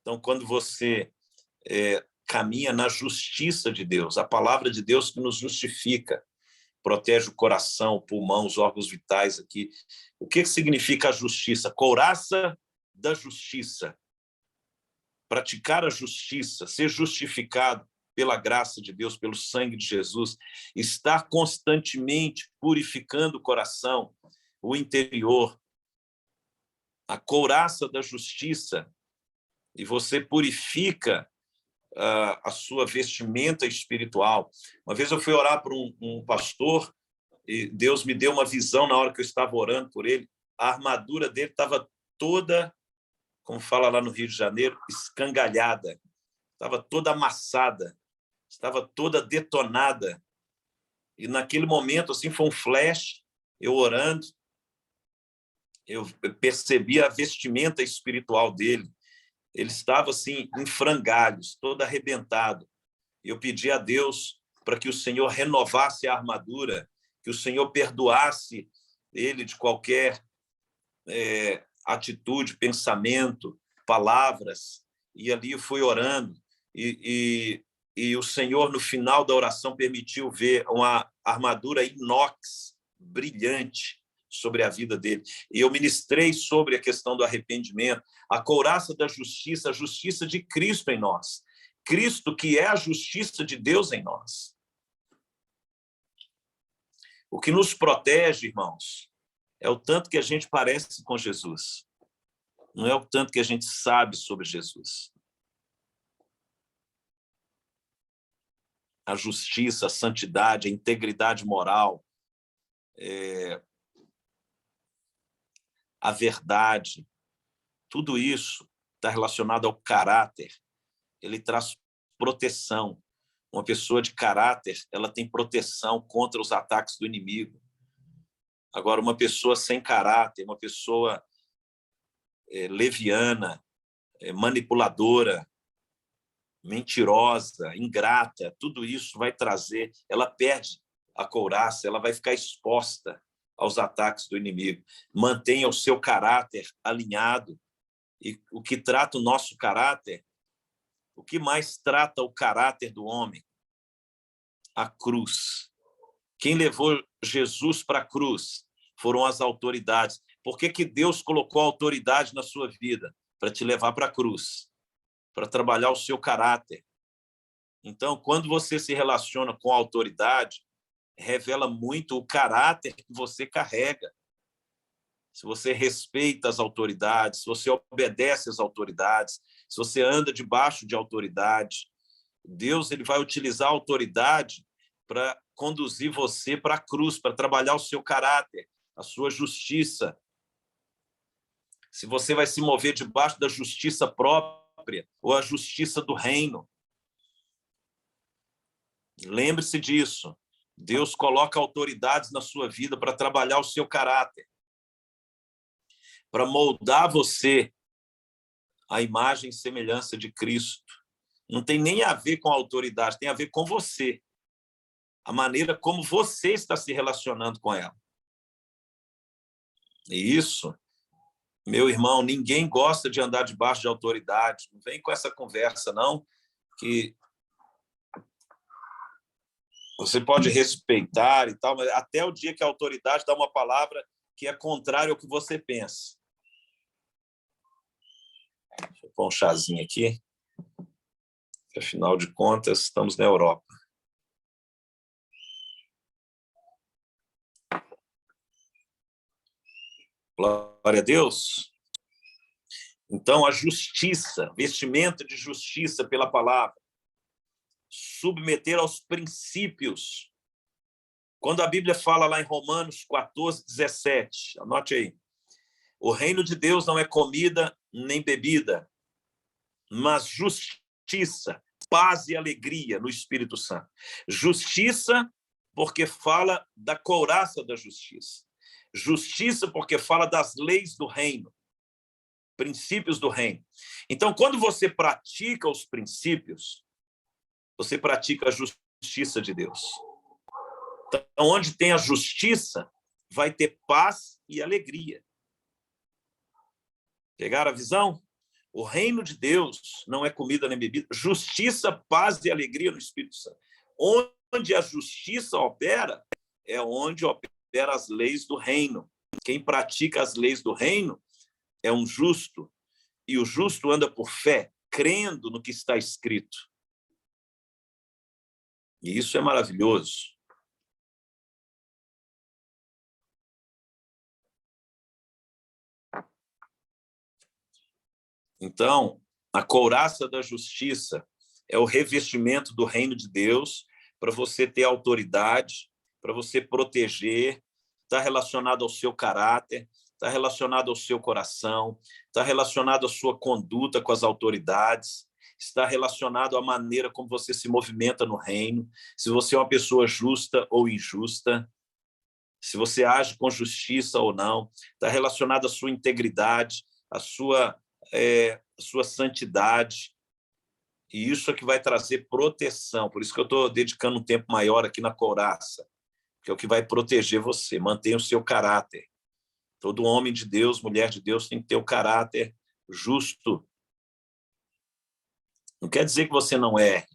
Então, quando você caminha na justiça de Deus, a palavra de Deus que nos justifica, protege o coração, o pulmão, os órgãos vitais aqui. O que significa a justiça? Couraça da justiça. Praticar a justiça, ser justificado pela graça de Deus, pelo sangue de Jesus, estar constantemente purificando o coração, o interior. A couraça da justiça, e você purifica a sua vestimenta espiritual. Uma vez eu fui orar por um pastor e Deus me deu uma visão na hora que eu estava orando por ele. A armadura dele estava toda, como fala lá no Rio de Janeiro, escangalhada. Estava toda amassada, estava toda detonada. E naquele momento, assim, foi um flash, eu orando, eu percebi a vestimenta espiritual dele. Ele estava assim em frangalhos, todo arrebentado. Eu pedi a Deus para que o Senhor renovasse a armadura, que o Senhor perdoasse ele de qualquer atitude, pensamento, palavras. E ali eu fui orando. E o Senhor, no final da oração, permitiu ver uma armadura inox, brilhante, sobre a vida dele. E eu ministrei sobre a questão do arrependimento, a couraça da justiça, a justiça de Cristo em nós. Cristo que é a justiça de Deus em nós. O que nos protege, irmãos, é o tanto que a gente parece com Jesus. Não é o tanto que a gente sabe sobre Jesus. A justiça, a santidade, a integridade moral, a verdade, tudo isso está relacionado ao caráter. Ele traz proteção. Uma pessoa de caráter, ela tem proteção contra os ataques do inimigo. Agora, uma pessoa sem caráter, uma pessoa leviana, manipuladora, mentirosa, ingrata, tudo isso vai trazer, ela perde a couraça, ela vai ficar exposta aos ataques do inimigo. Mantenha o seu caráter alinhado. E o que trata o nosso caráter, o que mais trata o caráter do homem? A cruz. Quem levou Jesus para a cruz foram as autoridades. Por que Deus colocou a autoridade na sua vida? Para te levar para a cruz, para trabalhar o seu caráter. Então, quando você se relaciona com a autoridade, revela muito o caráter que você carrega. Se você respeita as autoridades, se você obedece às autoridades, se você anda debaixo de autoridade, Deus ele vai utilizar a autoridade para conduzir você para a cruz, para trabalhar o seu caráter, a sua justiça. Se você vai se mover debaixo da justiça própria ou a justiça do reino, lembre-se disso. Deus coloca autoridades na sua vida para trabalhar o seu caráter, para moldar você à imagem e semelhança de Cristo. Não tem nem a ver com a autoridade, tem a ver com você, a maneira como você está se relacionando com ela. E isso Meu irmão, ninguém gosta de andar debaixo de autoridade. Não vem com essa conversa, não, que você pode respeitar e tal, mas até o dia que a autoridade dá uma palavra que é contrária ao que você pensa. Deixa eu pôr um chazinho aqui. Afinal de contas, estamos na Europa. Glória a Deus. Então, a justiça, vestimenta de justiça pela palavra, submeter aos princípios. Quando a Bíblia fala lá em Romanos 14:17, anote aí. O reino de Deus não é comida nem bebida, mas justiça, paz e alegria no Espírito Santo. Justiça, porque fala da couraça da justiça. Justiça, porque fala das leis do reino, princípios do reino. Então, quando você pratica os princípios, você pratica a justiça de Deus. Então, onde tem a justiça, vai ter paz e alegria. Pegaram a visão? O reino de Deus não é comida nem bebida. Justiça, paz e alegria no Espírito Santo. Onde a justiça opera, é onde opera as leis do reino. Quem pratica as leis do reino é um justo. E o justo anda por fé, crendo no que está escrito. E isso é maravilhoso. Então, a couraça da justiça é o revestimento do reino de Deus para você ter autoridade, para você proteger, está relacionado ao seu caráter, está relacionado ao seu coração, está relacionado à sua conduta com as autoridades, está relacionado à maneira como você se movimenta no reino, se você é uma pessoa justa ou injusta, se você age com justiça ou não, está relacionado à sua integridade, à sua santidade, e isso é que vai trazer proteção. Por isso que eu estou dedicando um tempo maior aqui na couraça, que é o que vai proteger você, mantenha o seu caráter. Todo homem de Deus, mulher de Deus, tem que ter o caráter justo. Não quer dizer que você não erre.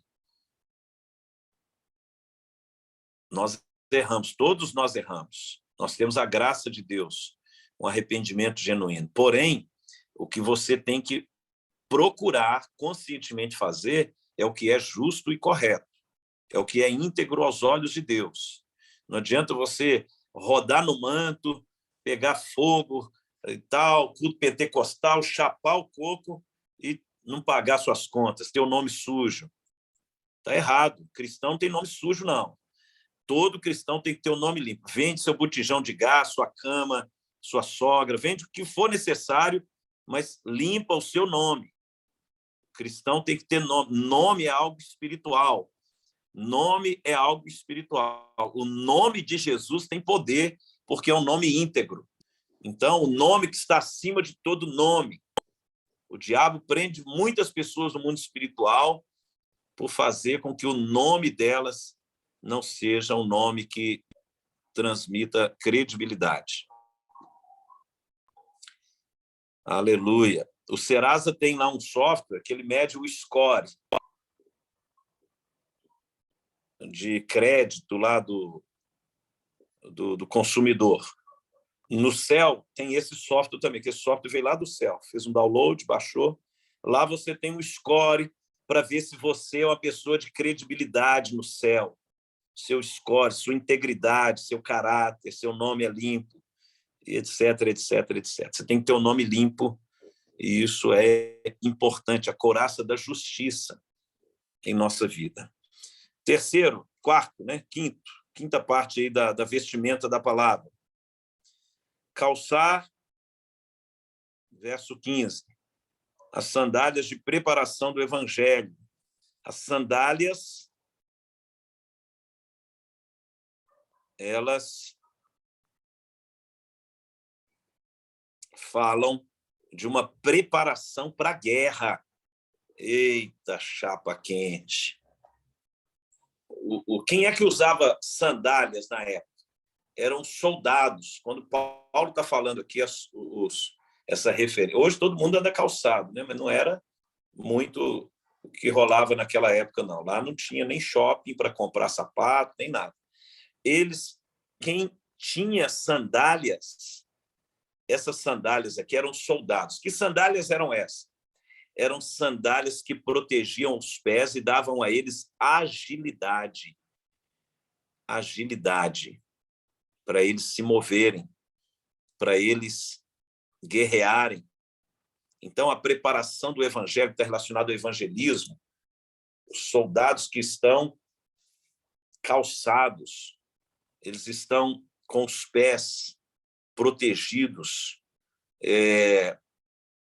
Nós erramos, todos nós erramos. Nós temos a graça de Deus, um arrependimento genuíno. Porém, o que você tem que procurar conscientemente fazer é o que é justo e correto, é o que é íntegro aos olhos de Deus. Não adianta você rodar no manto, pegar fogo e tal, culto pentecostal, chapar o coco e não pagar suas contas, ter o nome sujo. Está errado. Cristão não tem nome sujo, não. Todo cristão tem que ter o nome limpo. Vende seu botijão de gás, sua cama, sua sogra, vende o que for necessário, mas limpa o seu nome. O cristão tem que ter nome. Nome é algo espiritual. Nome é algo espiritual. O nome de Jesus tem poder, porque é um nome íntegro. Então, o nome que está acima de todo nome. O diabo prende muitas pessoas no mundo espiritual por fazer com que o nome delas não seja um nome que transmita credibilidade. Aleluia. O Serasa tem lá um software que ele mede o score de crédito lá do consumidor. No céu tem esse software também, que esse software veio lá do céu. Fez um download, baixou. Lá você tem um score para ver se você é uma pessoa de credibilidade no céu. Seu score, sua integridade, seu caráter, seu nome é limpo, etc, etc, etc. Você tem que ter um nome limpo, e isso é importante, a couraça da justiça em nossa vida. Terceiro, quarto, né? Quinta parte aí da vestimenta da palavra. Calçar, verso 15, as sandálias de preparação do evangelho. As sandálias, elas falam de uma preparação para a guerra. Eita, chapa quente. Quem é que usava sandálias na época? Eram soldados. Quando Paulo está falando aqui, essa referência. Hoje todo mundo anda calçado, né? Mas não era muito o que rolava naquela época, não. Lá não tinha nem shopping para comprar sapato, nem nada. Quem tinha sandálias, essas sandálias aqui eram soldados. Que sandálias eram essas? Eram sandálias que protegiam os pés e davam a eles agilidade. Agilidade para eles se moverem, para eles guerrearem. Então, a preparação do evangelho está relacionada ao evangelismo. Os soldados que estão calçados, eles estão com os pés protegidos,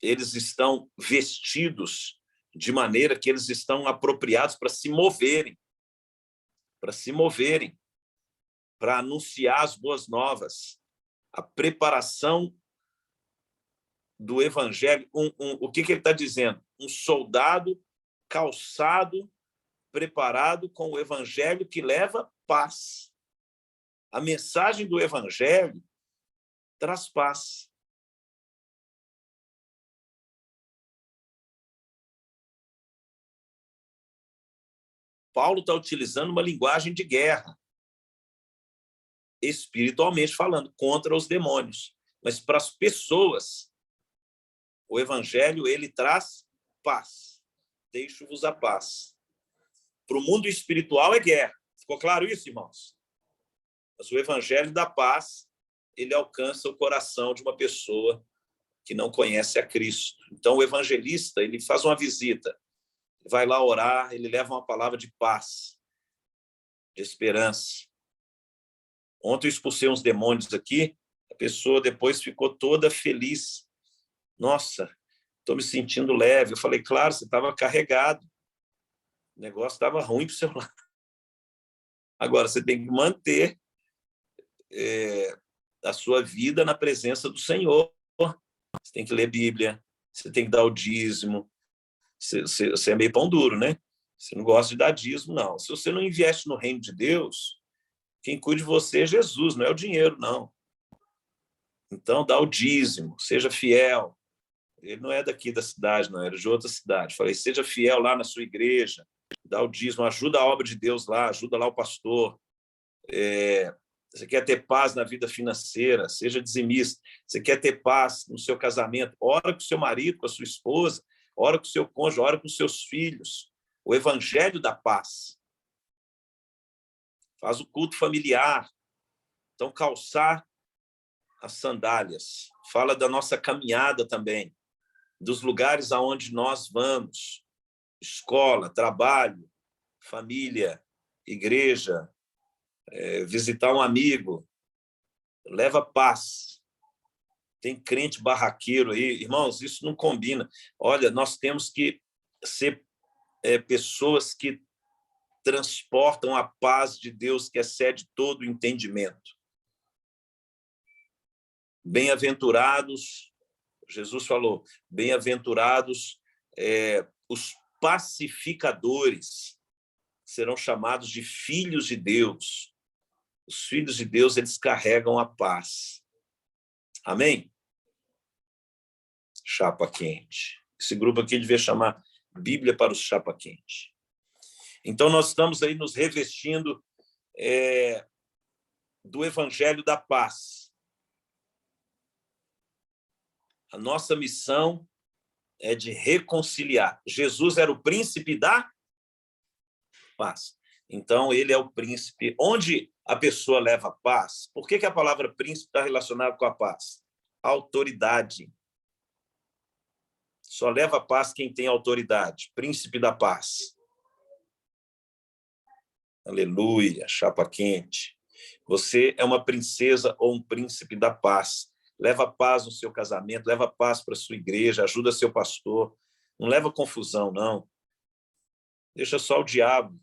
eles estão vestidos de maneira que eles estão apropriados para se moverem, para anunciar as boas novas. A preparação do evangelho, o que ele está dizendo? Um soldado calçado, preparado com o evangelho que leva paz. A mensagem do evangelho traz paz. Paulo está utilizando uma linguagem de guerra, espiritualmente falando, contra os demônios. Mas para as pessoas, o evangelho, ele traz paz. Deixo-vos a paz. Para o mundo espiritual é guerra. Ficou claro isso, irmãos? Mas o evangelho da paz, ele alcança o coração de uma pessoa que não conhece a Cristo. Então, o evangelista, ele faz uma visita, vai lá orar, ele leva uma palavra de paz, de esperança. Ontem eu expulsei uns demônios aqui, a pessoa depois ficou toda feliz. Nossa, estou me sentindo leve. Eu falei, claro, você estava carregado. O negócio estava ruim para o seu lado. Agora, você tem que manter a sua vida na presença do Senhor. Você tem que ler Bíblia, você tem que dar o dízimo. Você é meio pão duro, né? Você não gosta de dar dízimo, não. Se você não investe no reino de Deus, quem cuida de você é Jesus, não é o dinheiro, não. Então, dá o dízimo, seja fiel. Ele não é daqui da cidade, não, era de outra cidade. Falei, seja fiel lá na sua igreja, dá o dízimo, ajuda a obra de Deus lá, ajuda lá o pastor. Você quer ter paz na vida financeira, seja dizimista. Você quer ter paz no seu casamento, ora com o seu marido, com a sua esposa, ora com o seu cônjuge, ora com os seus filhos. O evangelho da paz. Faz o culto familiar. Então, calçar as sandálias. Fala da nossa caminhada também, dos lugares aonde nós vamos. Escola, trabalho, família, igreja, visitar um amigo. Leva paz. Tem crente barraqueiro aí. Irmãos, isso não combina. Olha, nós temos que ser pessoas que transportam a paz de Deus que excede todo o entendimento. Bem-aventurados, Jesus falou, bem-aventurados os pacificadores, serão chamados de filhos de Deus. Os filhos de Deus, eles carregam a paz. Amém? Chapa quente. Esse grupo aqui devia chamar Bíblia para os chapa quente. Então, nós estamos aí nos revestindo do evangelho da paz. A nossa missão é de reconciliar. Jesus era o príncipe da paz. Então, ele é o príncipe. Onde a pessoa leva paz? Por que a palavra príncipe está relacionada com a paz? Autoridade. Só leva paz quem tem autoridade. Príncipe da paz. Aleluia, chapa quente. Você é uma princesa ou um príncipe da paz. Leva paz no seu casamento, leva paz para a sua igreja, ajuda seu pastor. Não leva confusão, não. Deixa só o diabo.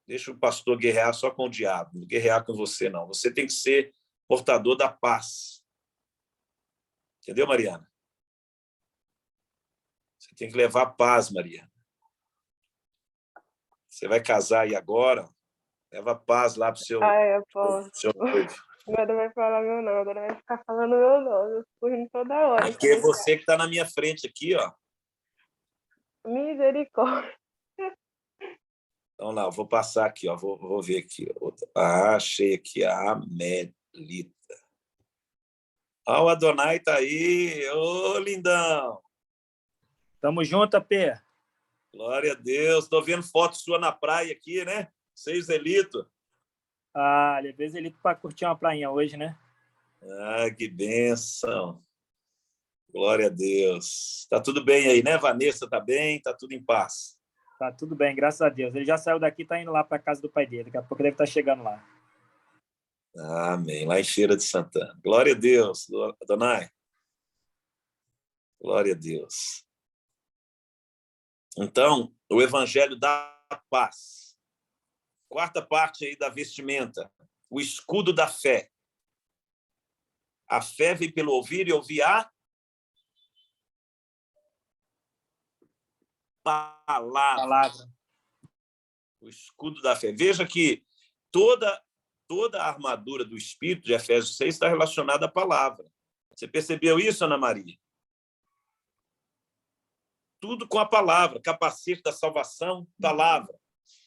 Deixa o pastor guerrear só com o diabo, não guerrear com você, não. Você tem que ser portador da paz. Entendeu, Mariana? Você tem que levar paz, Mariana. Você vai casar aí agora, leva paz lá para o seu noivo. Agora vai falar meu nome, agora vai ficar falando meu nome. Eu fico rindo toda hora. Porque é você que está na minha frente aqui, ó. Misericórdia. Então, lá, eu vou passar aqui, ó. Vou ver aqui. Ah, achei aqui a Amelita. Ó, o Adonai tá aí. Ô, lindão. Tamo junto, AP. Glória a Deus. Estou vendo foto sua na praia aqui, né? Seis Zelito. Ah, levei o Zelito para curtir uma prainha hoje, né? Ah, que bênção. Glória a Deus. Tá tudo bem aí, né, Vanessa? Tá bem? Tá tudo em paz. Tá tudo bem, graças a Deus. Ele já saiu daqui, tá indo lá para casa do pai dele. Daqui a pouco ele deve estar chegando lá. Amém. Lá em Feira de Santana. Glória a Deus, Adonai. Glória a Deus. Então, o evangelho da paz. Quarta parte aí da vestimenta. O escudo da fé. A fé vem pelo ouvir e ouvir a palavra. O escudo da fé. Veja que toda a armadura do Espírito de Efésios 6 está relacionada à palavra. Você percebeu isso, Ana Maria? Tudo com a palavra. Capacete da salvação, palavra.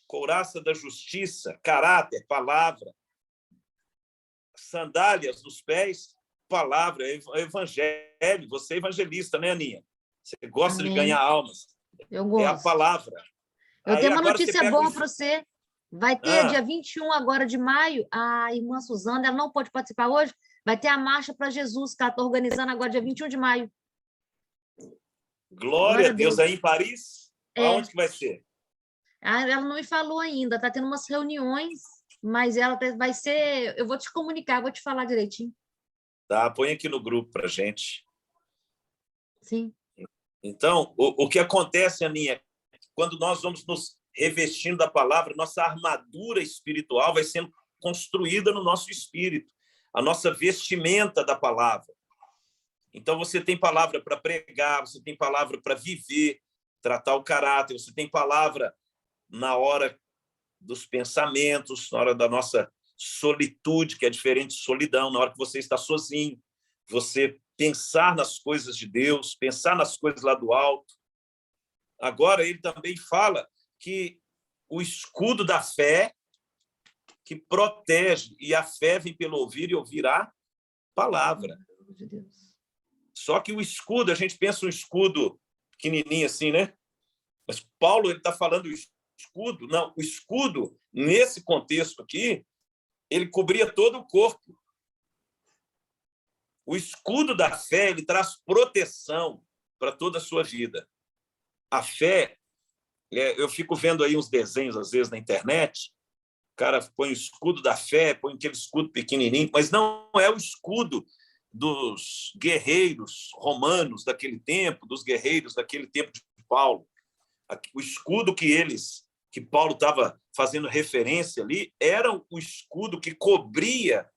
Couraça da justiça, caráter, palavra. Sandálias nos pés, palavra. Evangelho. Você é evangelista, né, Aninha? Você gosta Amém. de ganhar almas. Eu gosto. É a palavra. Eu Aí tenho uma agora notícia você boa pega para você. Vai ter, Ah. dia 21 agora de maio, a irmã Suzana, ela não pode participar hoje, vai ter a Marcha para Jesus, que ela está organizando agora, dia 21 de maio. Glória a Deus. Aí em Paris? É. Aonde que vai ser? Ela não me falou ainda, está tendo umas reuniões, mas ela vai ser... Eu vou te comunicar, vou te falar direitinho. Tá, põe aqui no grupo para gente. Sim. Então, o que acontece, Aninha, quando nós vamos nos revestindo da palavra, nossa armadura espiritual vai sendo construída no nosso espírito, a nossa vestimenta da palavra. Então, você tem palavra para pregar, você tem palavra para viver, tratar o caráter, você tem palavra na hora dos pensamentos, na hora da nossa solitude, que é diferente de solidão, na hora que você está sozinho, você pensar nas coisas de Deus, pensar nas coisas lá do alto. Agora, ele também fala que o escudo da fé que protege, e a fé vem pelo ouvir e ouvir a palavra. Só que o escudo, a gente pensa um escudo pequenininho assim, né? Mas Paulo ele está falando o escudo. Não, o escudo, nesse contexto aqui, ele cobria todo o corpo. O escudo da fé, ele traz proteção para toda a sua vida. A fé, eu fico vendo aí uns desenhos, às vezes, na internet, o cara põe o escudo da fé, põe aquele escudo pequenininho, mas não é o escudo dos guerreiros romanos daquele tempo, dos guerreiros daquele tempo de Paulo. O escudo que Paulo estava fazendo referência ali, era o escudo que cobria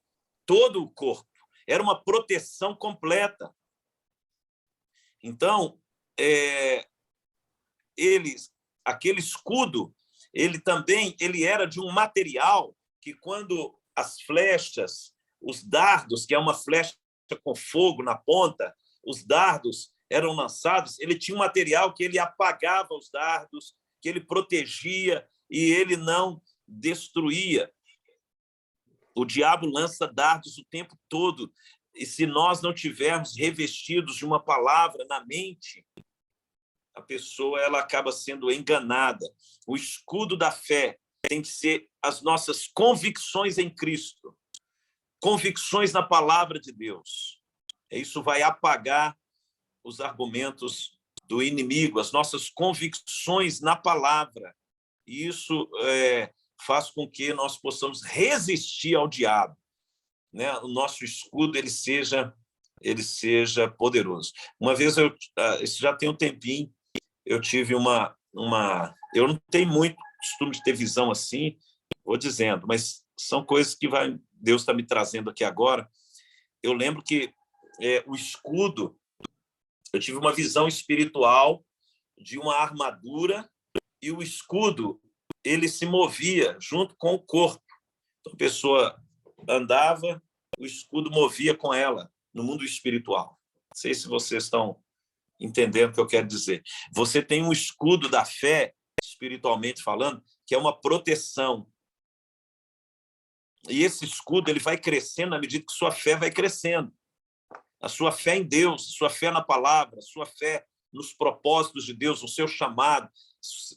todo o corpo. Era uma proteção completa. Então, aquele escudo, ele era de um material que, quando as flechas, os dardos, que é uma flecha com fogo na ponta, os dardos eram lançados, ele tinha um material que ele apagava os dardos, que ele protegia e ele não destruía. O diabo lança dardos o tempo todo, e se nós não tivermos revestidos de uma palavra na mente, a pessoa ela acaba sendo enganada. O escudo da fé tem que ser as nossas convicções em Cristo, convicções na palavra de Deus. Isso vai apagar os argumentos do inimigo, as nossas convicções na palavra. E isso faz com que nós possamos resistir ao diabo, né? O nosso escudo ele seja poderoso. Uma vez, isso já tem um tempinho, eu tive eu não tenho muito costume de ter visão assim, vou dizendo, mas são coisas que Deus está me trazendo aqui agora. Eu lembro que o escudo, eu tive uma visão espiritual de uma armadura, e o escudo ele se movia junto com o corpo. Então, a pessoa andava o escudo movia com ela no mundo espiritual. Não sei se vocês estão entendendo o que eu quero dizer. Você tem um escudo da fé, espiritualmente falando, que é uma proteção. E esse escudo ele vai crescendo à medida que sua fé vai crescendo. A sua fé em Deus, a sua fé na palavra, a sua fé nos propósitos de Deus, o seu chamado.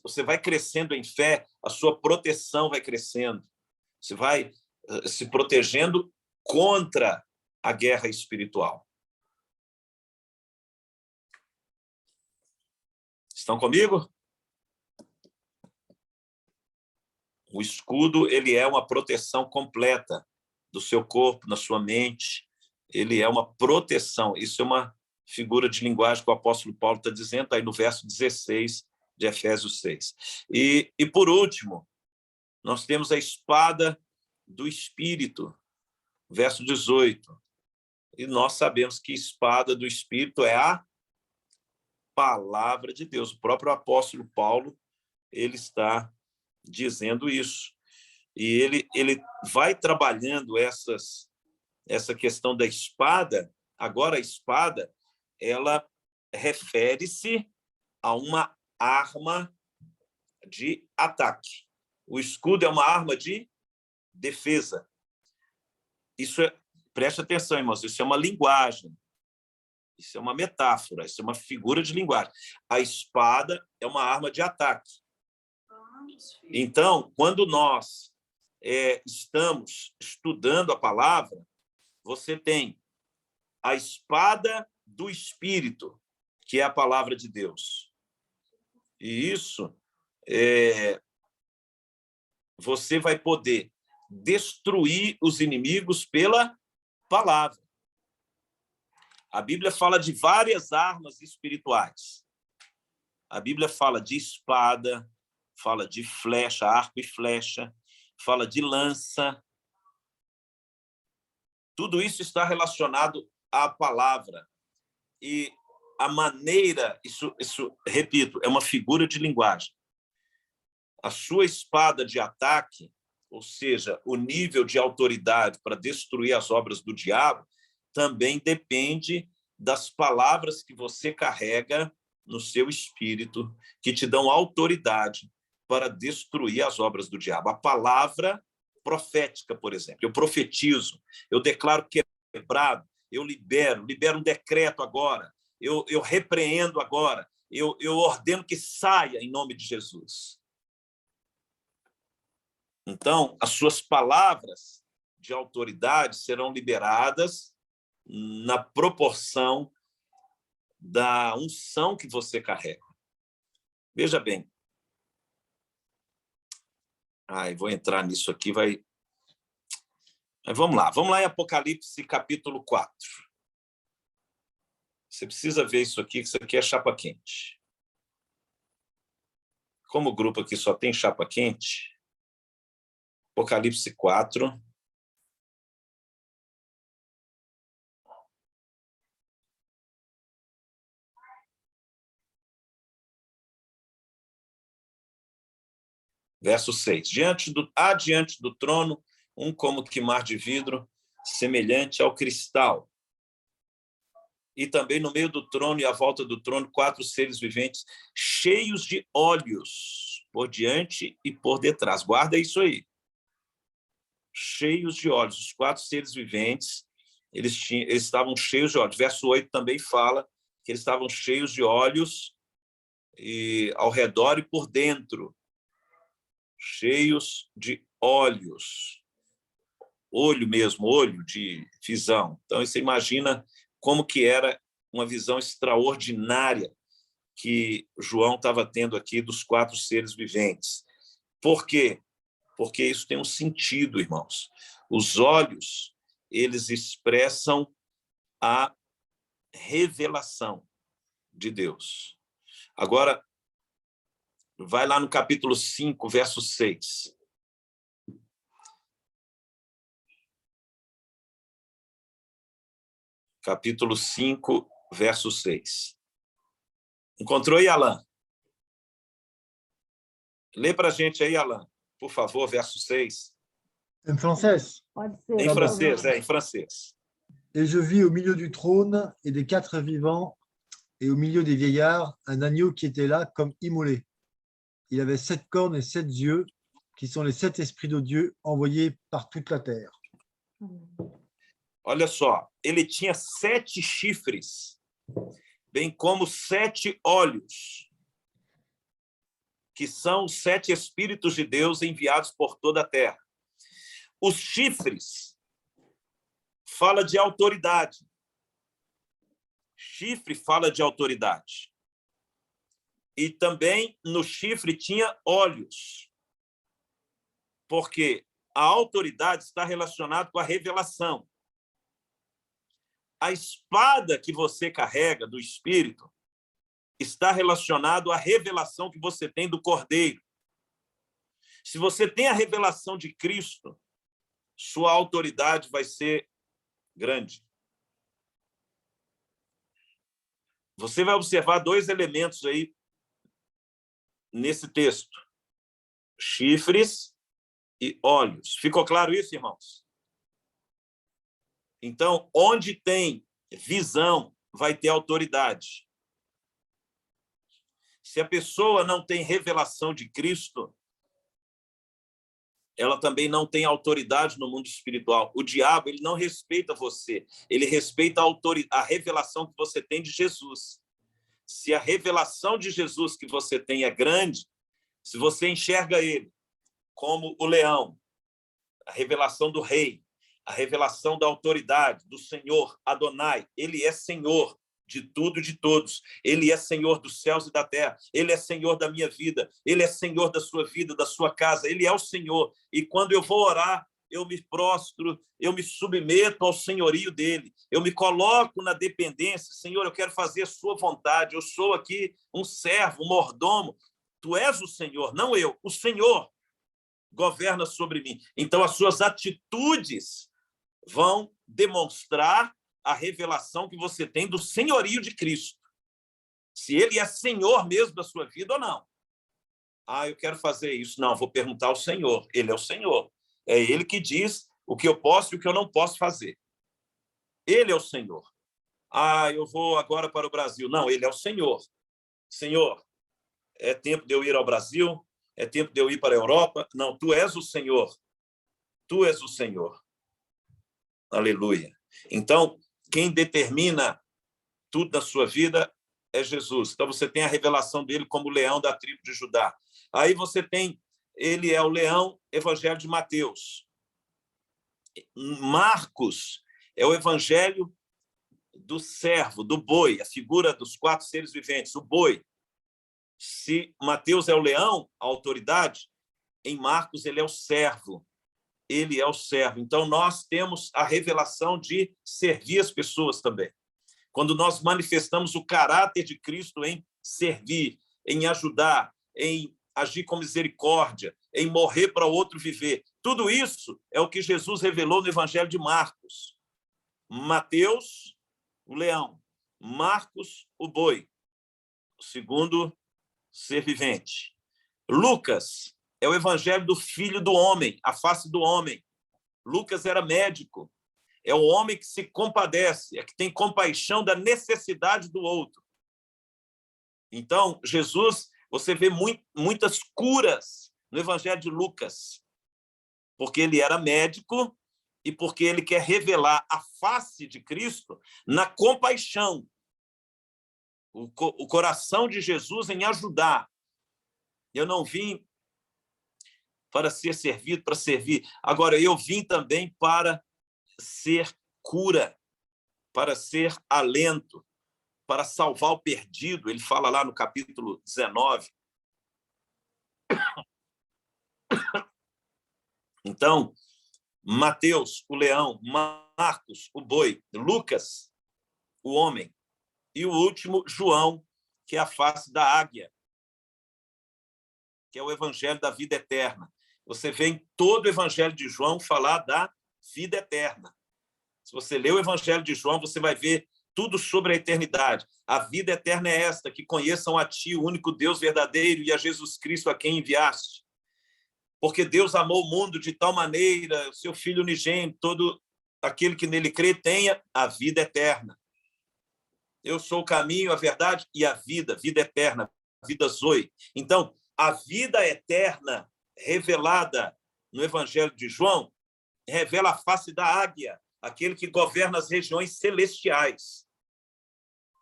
Você vai crescendo em fé, a sua proteção vai crescendo. Você vai se protegendo contra a guerra espiritual. Estão comigo? O escudo, ele é uma proteção completa do seu corpo, na sua mente. Ele é uma proteção. Isso é uma figura de linguagem que o apóstolo Paulo está dizendo aí no verso 16 de Efésios 6. E por último, nós temos a espada do Espírito, verso 18. E nós sabemos que espada do Espírito é a palavra de Deus. O próprio apóstolo Paulo, ele está dizendo isso. E ele vai trabalhando essa questão da espada. Agora, a espada, ela refere-se a uma arma de ataque. O escudo é uma arma de defesa. Isso preste atenção, irmãos, isso é uma linguagem. Isso é uma metáfora, isso é uma figura de linguagem. A espada é uma arma de ataque. Então, quando nós estamos estudando a palavra, você tem a espada do Espírito, que é a palavra de Deus. E isso, você vai poder destruir os inimigos pela palavra. A Bíblia fala de várias armas espirituais. A Bíblia fala de espada, fala de flecha, arco e flecha, fala de lança. Tudo isso está relacionado à palavra. E a maneira, isso, repito, é uma figura de linguagem. A sua espada de ataque, ou seja, o nível de autoridade para destruir as obras do diabo, também depende das palavras que você carrega no seu espírito, que te dão autoridade para destruir as obras do diabo. A palavra profética, por exemplo. Eu profetizo, eu declaro quebrado, eu libero um decreto agora, eu repreendo agora, eu ordeno que saia em nome de Jesus. Então, as suas palavras de autoridade serão liberadas na proporção da unção que você carrega. Veja bem. Vou entrar nisso aqui, vai... Mas vamos lá em Apocalipse capítulo 4. Você precisa ver isso aqui, que isso aqui é chapa quente. Como o grupo aqui só tem chapa quente, Apocalipse 4... Verso 6. Diante do trono, um como que mar de vidro, semelhante ao cristal. E também no meio do trono e à volta do trono, 4 seres viventes, cheios de olhos, por diante e por detrás. Guarda isso aí. Cheios de olhos. Os 4 seres viventes, eles estavam cheios de olhos. Verso 8 também fala que eles estavam cheios de olhos e ao redor e por dentro. Cheios de olhos, olho mesmo, olho de visão. Então, você imagina como que era uma visão extraordinária que João estava tendo aqui dos 4 seres viventes. Por quê? Porque isso tem um sentido, irmãos. Os olhos, eles expressam a revelação de Deus. Agora, vai lá no capítulo 5, verso 6. Capítulo 5, verso 6. Encontrou aí, Alan? Lê para a gente aí, Alan, por favor, verso 6. Em francês. Pode ser. Em francês, em francês. Et je vis au milieu du trône et des quatre vivants, et au milieu des vieillards, un agneau qui était là comme immolé. Il avait 7 cornes et 7 yeux, qui sont les 7 esprits de Dieu envoyés par toute la terre. Olha só, ele tinha 7 chifres, bem como 7 olhos, que são os 7 Espíritos de Deus enviados por toda a terra. Os chifres fala de autoridade. Chifre fala de autoridade. E também no chifre tinha olhos, porque a autoridade está relacionada com a revelação. A espada que você carrega do Espírito está relacionado à revelação que você tem do Cordeiro. Se você tem a revelação de Cristo, sua autoridade vai ser grande. Você vai observar 2 elementos aí nesse texto: chifres e olhos. Ficou claro isso, irmãos? Então, onde tem visão, vai ter autoridade. Se a pessoa não tem revelação de Cristo, ela também não tem autoridade no mundo espiritual. O diabo, ele não respeita você, ele respeita a revelação que você tem de Jesus. Se a revelação de Jesus que você tem é grande, se você enxerga ele como o leão, a revelação do rei, a revelação da autoridade, do Senhor, Adonai, ele é Senhor de tudo e de todos. Ele é Senhor dos céus e da terra. Ele é Senhor da minha vida. Ele é Senhor da sua vida, da sua casa. Ele é o Senhor. E quando eu vou orar, eu me prostro, eu me submeto ao senhorio dele. Eu me coloco na dependência. Senhor, eu quero fazer a sua vontade. Eu sou aqui um servo, um mordomo. Tu és o Senhor, não eu. O Senhor governa sobre mim. Então, as suas atitudes vão demonstrar a revelação que você tem do senhorio de Cristo. Se ele é Senhor mesmo da sua vida ou não. Eu quero fazer isso. Não, vou perguntar ao Senhor. Ele é o Senhor. É ele que diz o que eu posso e o que eu não posso fazer. Ele é o Senhor. Eu vou agora para o Brasil. Não, ele é o Senhor. Senhor, é tempo de eu ir ao Brasil? É tempo de eu ir para a Europa? Não, tu és o Senhor. Tu és o Senhor. Aleluia. Então, quem determina tudo na sua vida é Jesus. Então, você tem a revelação dele como leão da tribo de Judá. Aí você tem, ele é o leão, evangelho de Mateus. Marcos é o evangelho do servo, do boi, a figura dos 4 seres viventes, o boi. Se Mateus é o leão, a autoridade, em Marcos ele é o servo. Ele é o servo. Então, nós temos a revelação de servir as pessoas também. Quando nós manifestamos o caráter de Cristo em servir, em ajudar, em agir com misericórdia, em morrer para o outro viver. Tudo isso é o que Jesus revelou no Evangelho de Marcos. Mateus, o leão. Marcos, o boi. O segundo ser vivente. Lucas é o evangelho do Filho do Homem, a face do homem. Lucas era médico. É o homem que se compadece, é que tem compaixão da necessidade do outro. Então, Jesus, você vê muitas curas no evangelho de Lucas, porque ele era médico e porque ele quer revelar a face de Cristo na compaixão. O coração de Jesus em ajudar. Eu não vim para ser servido, para servir. Agora, eu vim também para ser cura, para ser alento, para salvar o perdido. Ele fala lá no capítulo 19. Então, Mateus, o leão, Marcos, o boi, Lucas, o homem, e o último, João, que é a face da águia, que é o evangelho da vida eterna. Você vê em todo o evangelho de João falar da vida eterna. Se você ler o evangelho de João, você vai ver tudo sobre a eternidade. A vida eterna é esta, que conheçam a ti, o único Deus verdadeiro, e a Jesus Cristo a quem enviaste. Porque Deus amou o mundo de tal maneira, seu Filho unigênito, todo aquele que nele crê tenha a vida eterna. Eu sou o caminho, a verdade e a vida eterna, vida Zoe. Então, a vida eterna revelada no Evangelho de João revela a face da águia, aquele que governa as regiões celestiais.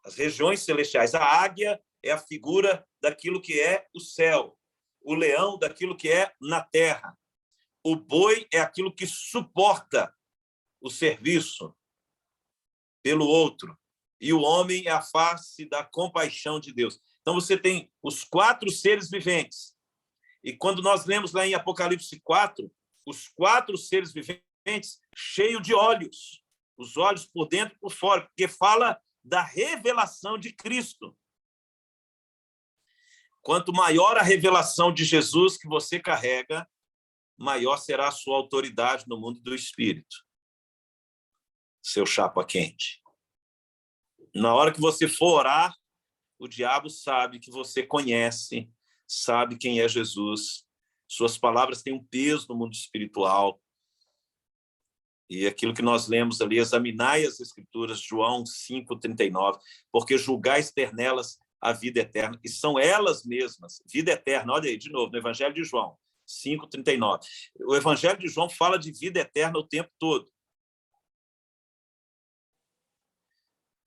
As regiões celestiais. A águia é a figura daquilo que é o céu. O leão daquilo que é na terra. O boi é aquilo que suporta o serviço pelo outro. E o homem é a face da compaixão de Deus. Então, você tem os 4 seres viventes. E quando nós lemos lá em Apocalipse 4, os 4 seres viventes cheios de olhos. Os olhos por dentro e por fora, porque fala da revelação de Cristo. Quanto maior a revelação de Jesus que você carrega, maior será a sua autoridade no mundo do espírito. Seu chapa quente. Na hora que você for orar, o diabo sabe que você conhece, sabe quem é Jesus. Suas palavras têm um peso no mundo espiritual. E aquilo que nós lemos ali, examinai as Escrituras, João 5,39, porque julgais ter nelas a vida eterna, e são elas mesmas, vida eterna. Olha aí, de novo, no Evangelho de João 5,39. O Evangelho de João fala de vida eterna o tempo todo.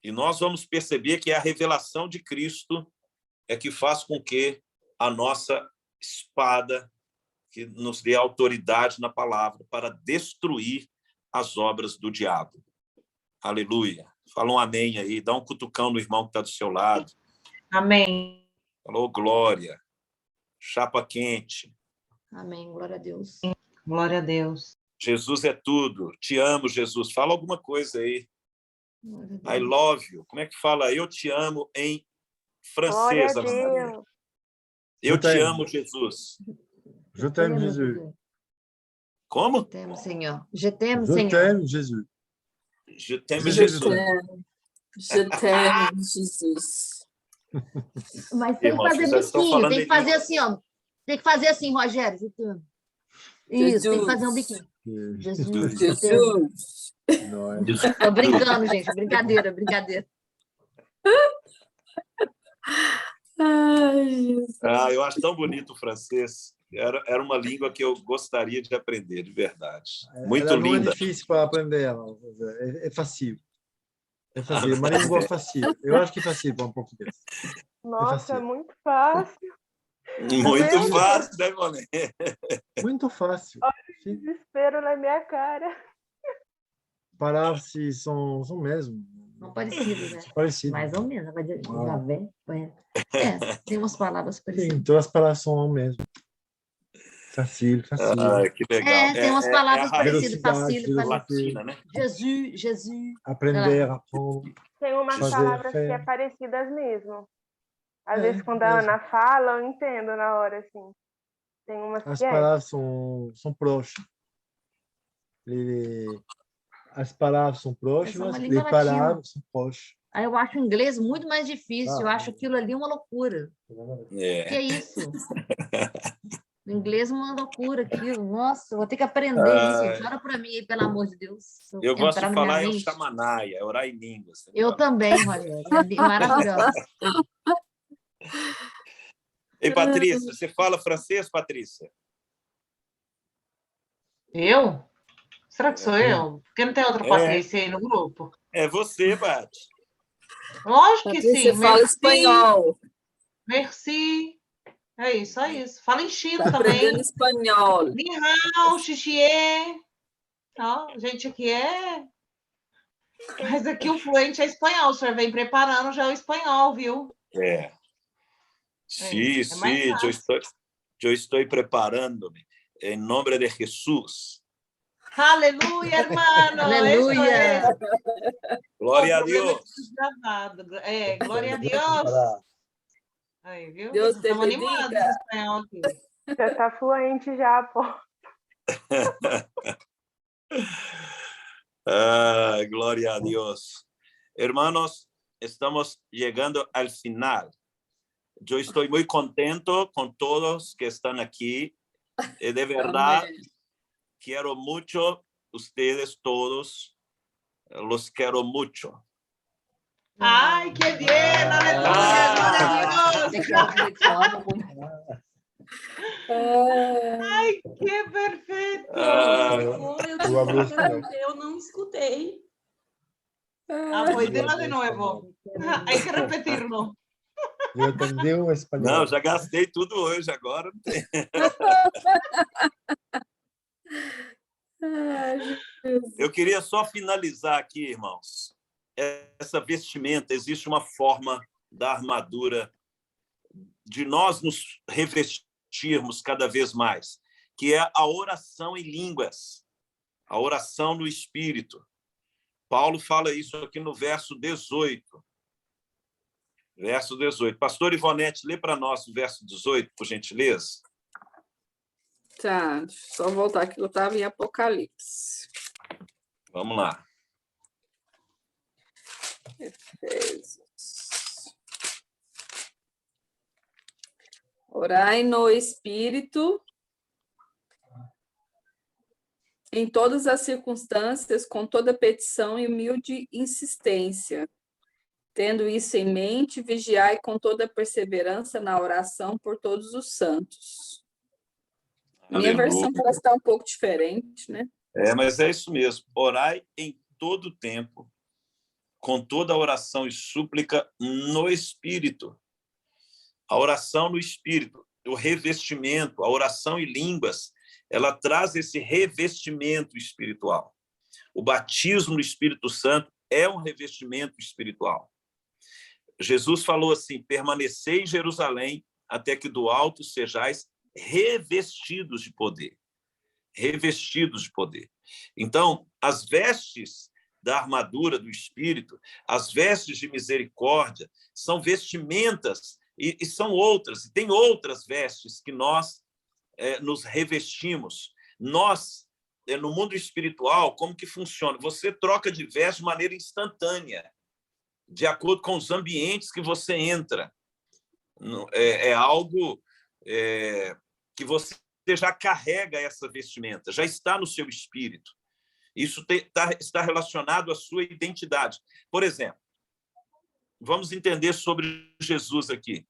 E nós vamos perceber que a revelação de Cristo é que faz com que a nossa espada, que nos dê autoridade na palavra para destruir as obras do diabo. Aleluia. Fala um amém aí, dá um cutucão no irmão que está do seu lado. Amém. Falou glória. Chapa quente. Amém, glória a Deus. Glória a Deus. Jesus é tudo. Te amo, Jesus. Fala alguma coisa aí. I love you. Como é que fala? Eu te amo em francês, Ana Maria. Eu te amo, Jesus. Je t'aime, Jesus. Como? Je t'aime, Senhor. Je t'aime, Je Senhor. t'aime, Jesus. Je t'aime, Je Jesus. Je t'aime, Jesus. Mas tem que Irmãos, fazer vocês estão biquinho, falando tem que em fazer língua. assim, ó. Tem que fazer assim, Rogério. Je t'aime. Isso, tem que fazer um biquinho. Jesus. je t'aime. Jesus. Não é? Tô brincando, gente. Brincadeira, brincadeira. Ai, Jesus. Ah, eu acho tão bonito o francês. Era uma língua que eu gostaria de aprender, de verdade. Muito Ela não linda. é difícil para aprender, é fácil. É fácil, é uma língua fácil. Eu acho que é fácil para um português. Nossa, é fácil. muito fácil. Muito Meu fácil, né, Boné? Muito fácil. Sim. Desespero na minha cara. Palavras são mesmo. São parecidos, né? Parecidas. Mais ou menos. Vai dizer, Ah. já vem. Tem umas palavras parecidas. Sim, todas as palavras são o mesmo. Fácil. Ah, que legal. Tem umas palavras a raiz parecidas. Facile, latina, né? Jesus. Aprender, aprender. Tem umas Fazer, palavras que é fazer. parecidas mesmo. Às É, vezes, quando a mesmo. Ana fala, eu entendo na hora, assim. Tem umas As que é. palavras são próximas. As palavras são próximas, uma língua as palavras são próximas. Aí eu acho o inglês muito mais difícil. Eu acho aquilo ali uma loucura. Que É. é isso? O inglês é uma loucura aquilo. Nossa, eu vou ter que aprender isso. Ora para mim aí, pelo amor de Deus. Eu gosto Entrar de na minha falar em mente. xamanaia, orar em línguas. Eu também, Rogério. É maravilhoso. Ei, Patrícia, você fala francês, Patrícia? Eu? Será que sou eu? Porque não tem outra Patrícia aí no grupo? É você, Paty. Lógico que Patrícia sim. fala Merci. espanhol. Merci. É isso, só isso. Fala em Chino Tá também. aprendendo espanhol. Ni hao, xixiê. Ó, gente, aqui é... Mas aqui o fluente é espanhol. O senhor vem preparando já o espanhol, viu? É. Sim, é mais sim, eu estou preparando-me em nome de Jesus. Aleluia, hermano. Aleluia. Glória a Deus. É, glória a Deus. Aí, viu? Deus te Estamos animados bendiga. com espanhol aqui. Já tá fluente já, pô. Ah, gloria a Dios. Hermanos, estamos llegando al final. Yo estoy muy contento con todos que están aquí E de verdad, Amém. quiero mucho ustedes todos. Los quiero mucho. Ai, que bien, aleluia, glória a Deus. Eu quero dizer que eu amo muito. Ai, que perfeito. Eu não escutei. Vou dizer de novo. Hay que repetirlo. Eu entendeu o espanhol. Não, já gastei tudo hoje, agora não tem. Eu queria só finalizar aqui, irmãos. Essa vestimenta, existe uma forma da armadura de nós nos revestirmos cada vez mais, que é a oração em línguas, a oração no Espírito. Paulo fala isso aqui no verso 18. Verso 18. Pastor Ivonete, lê para nós o verso 18, por gentileza. Tá, deixa eu só voltar que eu estava em Apocalipse. Vamos lá. Efésios. Orai no Espírito em todas as circunstâncias, com toda petição e humilde insistência. Tendo isso em mente, vigiai com toda perseverança na oração por todos os santos. Minha versão parece estar um pouco diferente, né? Mas é isso mesmo. Orai em todo tempo, com toda oração e súplica no Espírito. A oração no Espírito, o revestimento, a oração em línguas, ela traz esse revestimento espiritual. O batismo no Espírito Santo é um revestimento espiritual. Jesus falou assim: permanecei em Jerusalém até que do alto sejais revestidos de poder. Revestidos de poder. Então, as vestes da armadura do Espírito, as vestes de misericórdia, são vestimentas e são outras, e tem outras vestes que nós nos revestimos. Nós, no mundo espiritual, como que funciona? Você troca de veste de maneira instantânea, de acordo com os ambientes que você entra. É algo que você já carrega essa vestimenta, já está no seu espírito. Isso está relacionado à sua identidade. Por exemplo, vamos entender sobre Jesus aqui.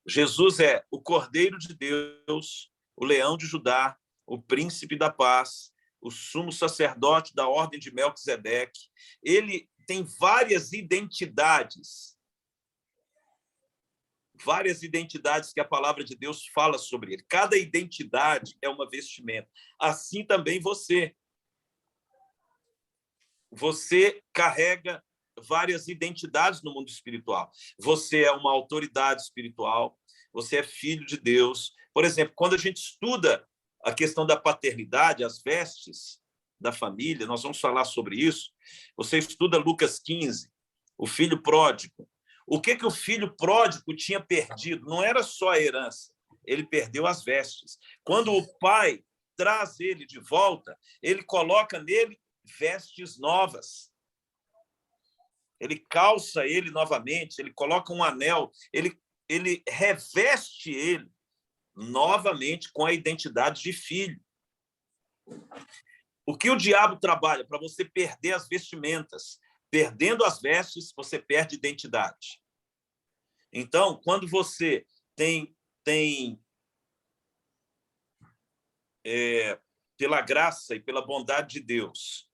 Jesus é o Cordeiro de Deus, o Leão de Judá, o Príncipe da Paz, o Sumo Sacerdote da Ordem de Melquisedeque. Ele tem várias identidades que a palavra de Deus fala sobre ele. Cada identidade é uma vestimenta. Assim também você. Você carrega várias identidades no mundo espiritual. Você é uma autoridade espiritual, você é filho de Deus. Por exemplo, quando a gente estuda a questão da paternidade, as vestes da família, nós vamos falar sobre isso. Você estuda Lucas 15, o filho pródigo. O que o filho pródigo tinha perdido? Não era só a herança, ele perdeu as vestes. Quando o pai traz ele de volta, ele coloca nele vestes novas. Ele calça ele novamente, ele coloca um anel, ele reveste ele novamente com a identidade de filho. O que o diabo trabalha? Para você perder as vestimentas. Perdendo as vestes, você perde identidade. Então, quando você tem pela graça e pela bondade de Deus,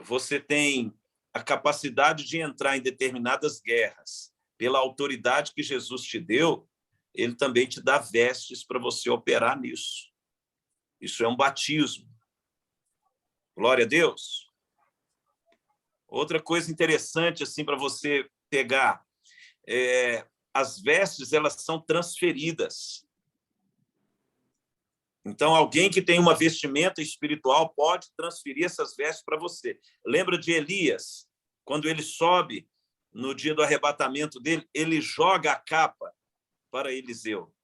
você tem a capacidade de entrar em determinadas guerras pela autoridade que Jesus te deu, ele também te dá vestes para você operar nisso. Isso é um batismo. Glória a Deus. Outra coisa interessante assim para você pegar, as vestes, elas são transferidas. Então, alguém que tem uma vestimenta espiritual pode transferir essas vestes para você. Lembra de Elias? Quando ele sobe no dia do arrebatamento dele, ele joga a capa para Eliseu.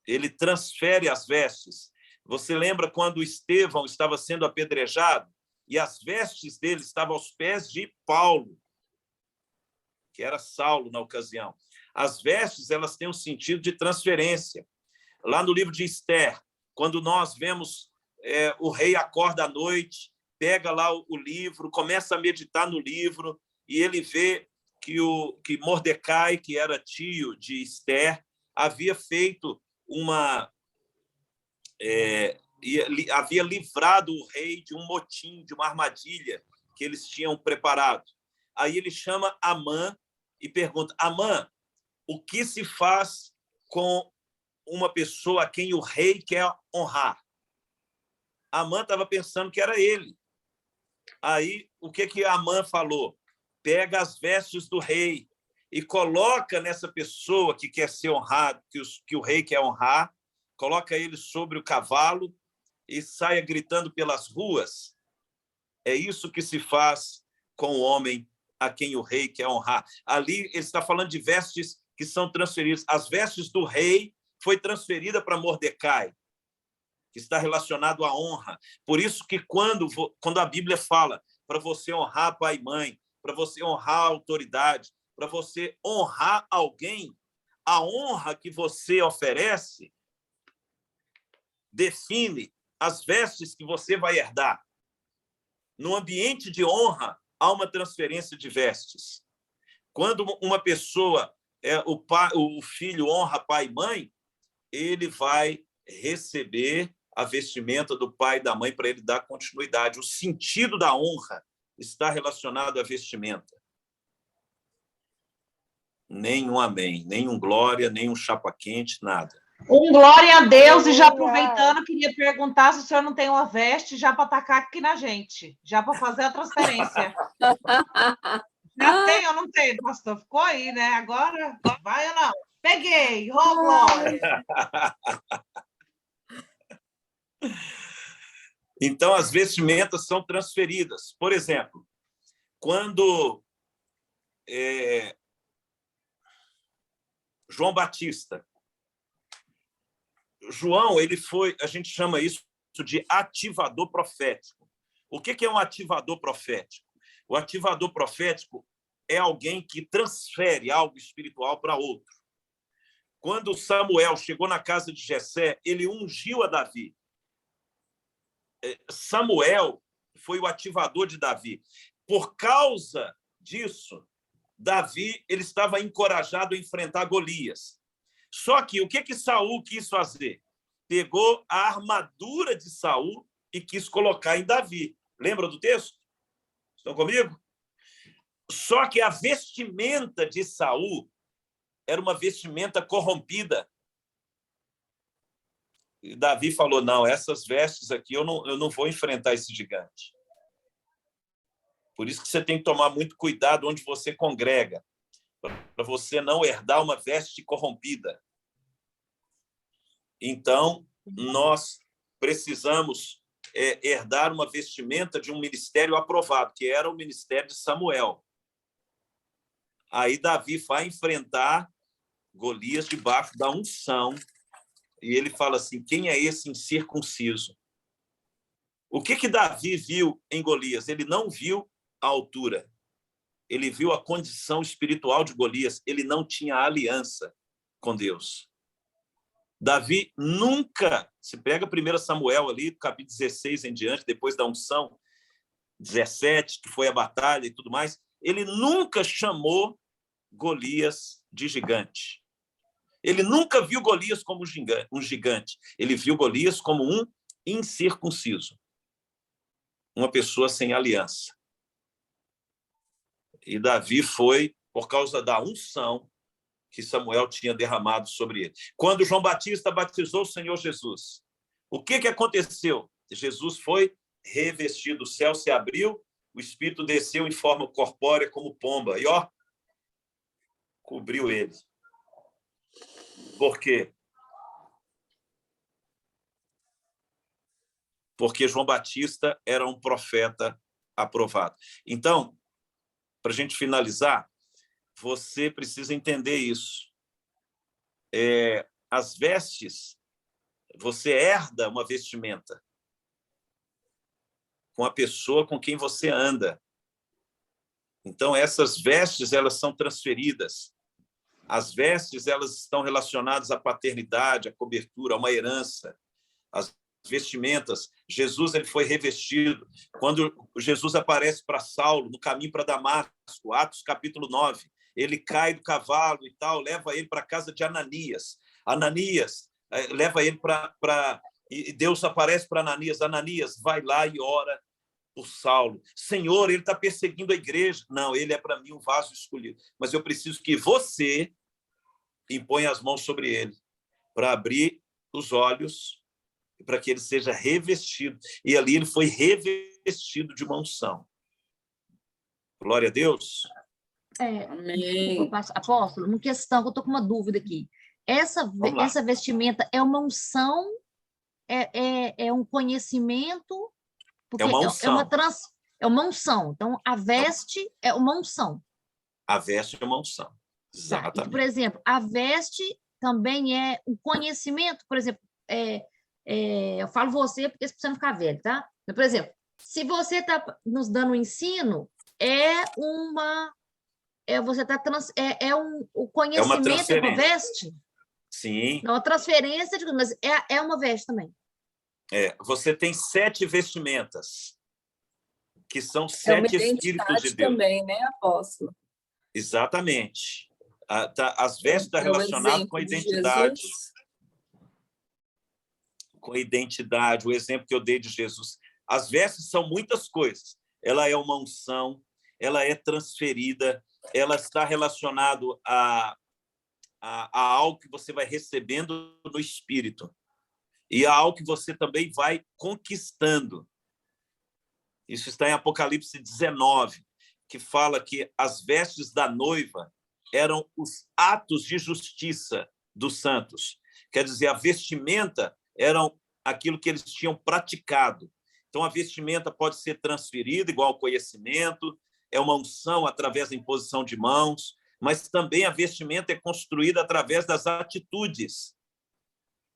Ele transfere as vestes. Você lembra quando Estevão estava sendo apedrejado e as vestes dele estavam aos pés de Paulo, que era Saulo na ocasião. As vestes, elas têm um sentido de transferência. Lá no livro de Esther, quando nós vemos o rei acorda à noite, pega lá o livro, começa a meditar no livro, e ele vê que Mordecai, que era tio de Esther, havia feito havia livrado o rei de um motim, de uma armadilha que eles tinham preparado. Aí ele chama Amã e pergunta: Amã, o que se faz com uma pessoa a quem o rei quer honrar? Amã estava pensando que era ele. Aí, o que Amã falou? Pega as vestes do rei e coloca nessa pessoa que quer ser honrado, que o rei quer honrar, coloca ele sobre o cavalo e saia gritando pelas ruas. É isso que se faz com o homem a quem o rei quer honrar. Ali ele está falando de vestes que são transferidas. As vestes do rei foi transferida para Mordecai, que está relacionado à honra. Por isso que quando a Bíblia fala para você honrar pai e mãe, para você honrar a autoridade, para você honrar alguém, a honra que você oferece define as vestes que você vai herdar. No ambiente de honra, há uma transferência de vestes. Quando uma pessoa, o filho honra pai e mãe, ele vai receber a vestimenta do pai e da mãe para ele dar continuidade. O sentido da honra está relacionado à vestimenta. Nenhum amém, nenhum glória, nenhum chapa quente, nada. Glória a Deus, e já aproveitando, queria perguntar se o senhor não tem uma veste já para atacar aqui na gente, já para fazer a transferência. Já tem ou não tem, pastor? Ficou aí, né? Agora, vai ou não? Peguei, glória. Então, as vestimentas são transferidas. Por exemplo, quando João Batista, ele foi, a gente chama isso de ativador profético. O que é um ativador profético? O ativador profético é alguém que transfere algo espiritual para outro. Quando Samuel chegou na casa de Jessé, ele ungiu a Davi. Samuel foi o ativador de Davi. Por causa disso, Davi ele estava encorajado a enfrentar Golias. Só que o que Saul quis fazer? Pegou a armadura de Saul e quis colocar em Davi. Lembra do texto? Estão comigo? Só que a vestimenta de Saul era uma vestimenta corrompida. E Davi falou: não, essas vestes aqui eu não vou enfrentar esse gigante. Por isso que você tem que tomar muito cuidado onde você congrega, para você não herdar uma veste corrompida. Então, nós precisamos herdar uma vestimenta de um ministério aprovado, que era o ministério de Samuel. Aí Davi vai enfrentar Golias debaixo da unção, e ele fala assim: quem é esse incircunciso? O que Davi viu em Golias? Ele não viu a altura. Ele viu a condição espiritual de Golias. Ele não tinha aliança com Deus. Davi nunca, se pega 1 Samuel ali, capítulo 16 em diante, depois da unção, 17, que foi a batalha e tudo mais, ele nunca chamou Golias de gigante. Ele nunca viu Golias como um gigante. Ele viu Golias como um incircunciso. Uma pessoa sem aliança. E Davi foi por causa da unção que Samuel tinha derramado sobre ele. Quando João Batista batizou o Senhor Jesus, o que aconteceu? Jesus foi revestido, o céu se abriu, o Espírito desceu em forma corpórea como pomba, e cobriu ele. Por quê? Porque João Batista era um profeta aprovado. Então, para a gente finalizar, você precisa entender isso. As vestes, você herda uma vestimenta com a pessoa com quem você anda. Então, essas vestes, elas são transferidas. As vestes, elas estão relacionadas à paternidade, à cobertura, a uma herança. As vestimentas, Jesus ele foi revestido. Quando Jesus aparece para Saulo, no caminho para Damasco, Atos capítulo 9, ele cai do cavalo e tal, leva ele para a casa de Ananias. Ananias leva ele para... E Deus aparece para Ananias. Ananias, vai lá e ora por Saulo. Senhor, ele está perseguindo a igreja. Não, ele é para mim um vaso escolhido. Mas eu preciso que você imponha as mãos sobre ele para abrir os olhos, para que ele seja revestido. E ali ele foi revestido de uma unção. Glória a Deus. Amém. Apóstolo, uma questão que eu estou com uma dúvida aqui. Essa vestimenta é uma unção, é um conhecimento, porque é uma unção. É uma unção. Então, a veste é uma unção. A veste é uma unção. Exatamente. Tá. E, por exemplo, a veste também é um conhecimento, por exemplo, eu falo você porque você precisa ficar velho, tá? Por exemplo, se você está nos dando um ensino, o conhecimento é uma veste? Sim. Não, a transferência, mas é uma veste também. Você tem 7 vestimentas, que são 7 espíritos de Deus. Também, né, apóstolo? Exatamente. As vestes estão relacionadas com a identidade. Com a identidade, o exemplo que eu dei de Jesus. As vestes são muitas coisas. Ela é uma unção, ela é transferida, ela está relacionada a algo que você vai recebendo no Espírito e a algo que você também vai conquistando. Isso está em Apocalipse 19, que fala que as vestes da noiva eram os atos de justiça dos santos. Quer dizer, a vestimenta eram aquilo que eles tinham praticado. Então, a vestimenta pode ser transferida, igual ao conhecimento, é uma unção através da imposição de mãos, mas também a vestimenta é construída através das atitudes.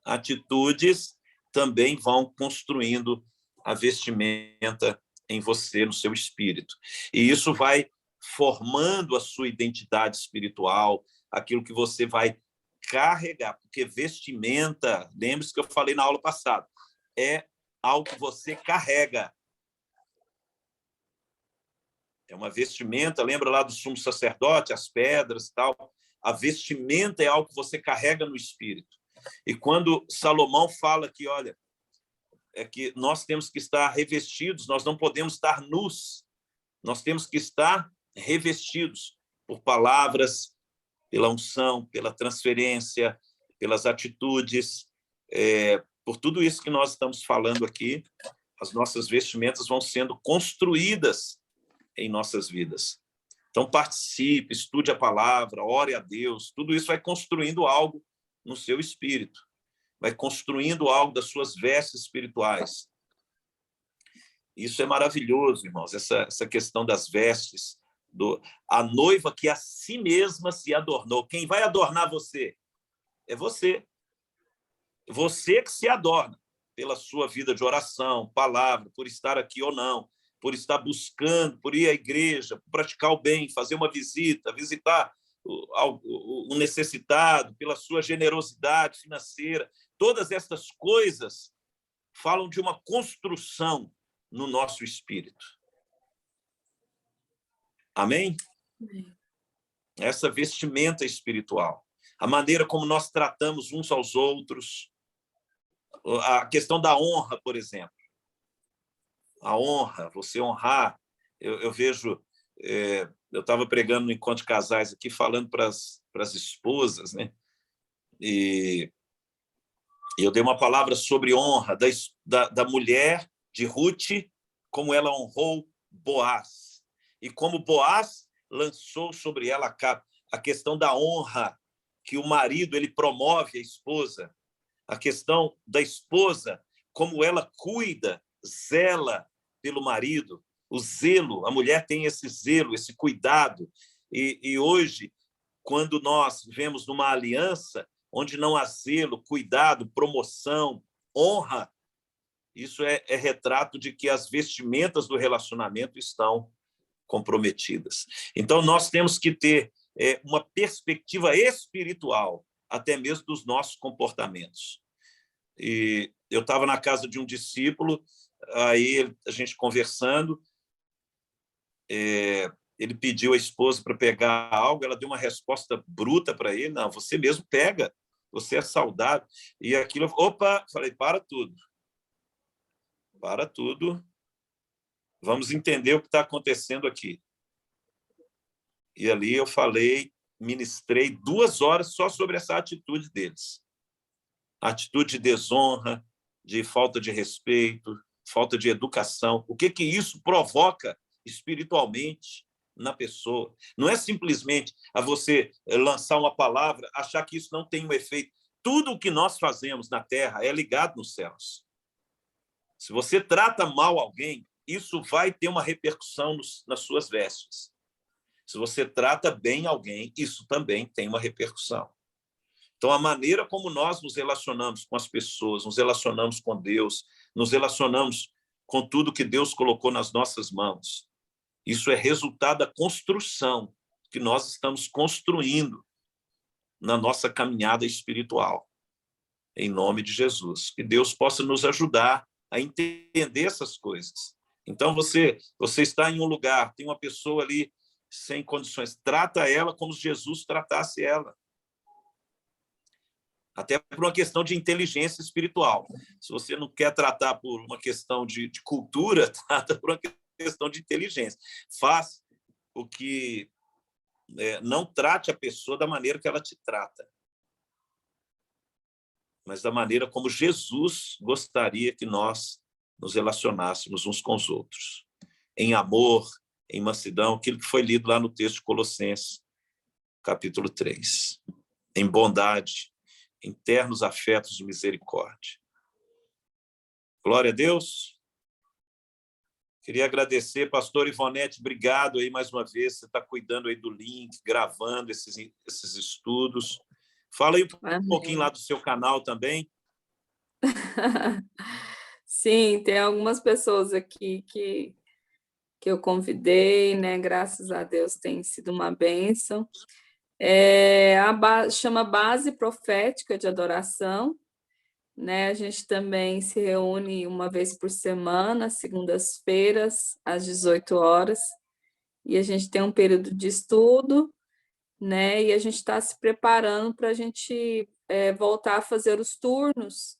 Atitudes também vão construindo a vestimenta em você, no seu espírito. E isso vai formando a sua identidade espiritual, aquilo que você vai carregar, porque vestimenta, lembre-se que eu falei na aula passada, é algo que você carrega. É uma vestimenta, lembra lá do sumo sacerdote, as pedras e tal? A vestimenta é algo que você carrega no espírito. E quando Salomão fala que, olha, é que nós temos que estar revestidos, nós não podemos estar nus, nós temos que estar revestidos por palavras, pela unção, pela transferência, pelas atitudes, por tudo isso que nós estamos falando aqui, as nossas vestimentas vão sendo construídas em nossas vidas. Então, participe, estude a palavra, ore a Deus, tudo isso vai construindo algo no seu espírito, vai construindo algo das suas vestes espirituais. Isso é maravilhoso, irmãos, essa questão das vestes, a noiva que a si mesma se adornou. Quem vai adornar você? É você. Você que se adorna pela sua vida de oração, palavra, por estar aqui ou não, por estar buscando, por ir à igreja, por praticar o bem, fazer uma visita, visitar o necessitado, pela sua generosidade financeira. Todas essas coisas falam de uma construção no nosso espírito. Amém? Amém. Essa vestimenta espiritual, a maneira como nós tratamos uns aos outros, a questão da honra, por exemplo. A honra, você honrar. Eu vejo, eu estava pregando no encontro de casais aqui, falando para as esposas, né? E eu dei uma palavra sobre honra da mulher de Ruth, como ela honrou Boaz. E como Boaz lançou sobre ela a questão da honra, que o marido ele promove a esposa, a questão da esposa, como ela cuida, zela pelo marido, o zelo, a mulher tem esse zelo, esse cuidado. E hoje, quando nós vivemos numa aliança onde não há zelo, cuidado, promoção, honra, isso é retrato de que as vestimentas do relacionamento estão comprometidas. Então, nós temos que ter uma perspectiva espiritual, até mesmo dos nossos comportamentos. E eu estava na casa de um discípulo, aí a gente conversando, ele pediu a esposa para pegar algo, ela deu uma resposta bruta para ele: não, você mesmo pega, você é saudável. E aquilo, opa, falei, para tudo, vamos entender o que está acontecendo aqui. E ali eu falei, ministrei 2 horas só sobre essa atitude deles. Atitude de desonra, de falta de respeito, falta de educação. O que isso provoca espiritualmente na pessoa? Não é simplesmente a você lançar uma palavra, achar que isso não tem um efeito. Tudo o que nós fazemos na terra é ligado nos céus. Se você trata mal alguém, isso vai ter uma repercussão nas suas vestes. Se você trata bem alguém, isso também tem uma repercussão. Então, a maneira como nós nos relacionamos com as pessoas, nos relacionamos com Deus, nos relacionamos com tudo que Deus colocou nas nossas mãos, isso é resultado da construção que nós estamos construindo na nossa caminhada espiritual. Em nome de Jesus. Que Deus possa nos ajudar a entender essas coisas. Então, você está em um lugar, tem uma pessoa ali sem condições, trata ela como se Jesus tratasse ela. Até por uma questão de inteligência espiritual. Se você não quer tratar por uma questão de cultura, trata por uma questão de inteligência. Faz o que... não trate a pessoa da maneira que ela te trata, mas da maneira como Jesus gostaria que nós nos relacionássemos uns com os outros. Em amor, em mansidão, aquilo que foi lido lá no texto de Colossenses, capítulo 3. Em bondade, em ternos afetos de misericórdia. Glória a Deus. Queria agradecer, pastor Ivonete, obrigado aí mais uma vez, você está cuidando aí do link, gravando esses estudos. Fala aí um pouquinho lá do seu canal também. Sim, tem algumas pessoas aqui que eu convidei, né? Graças a Deus tem sido uma bênção. Chama Base Profética de Adoração, né? A gente também se reúne uma vez por semana, segundas-feiras, às 18 horas, e a gente tem um período de estudo, né? E a gente está se preparando para a gente voltar a fazer os turnos,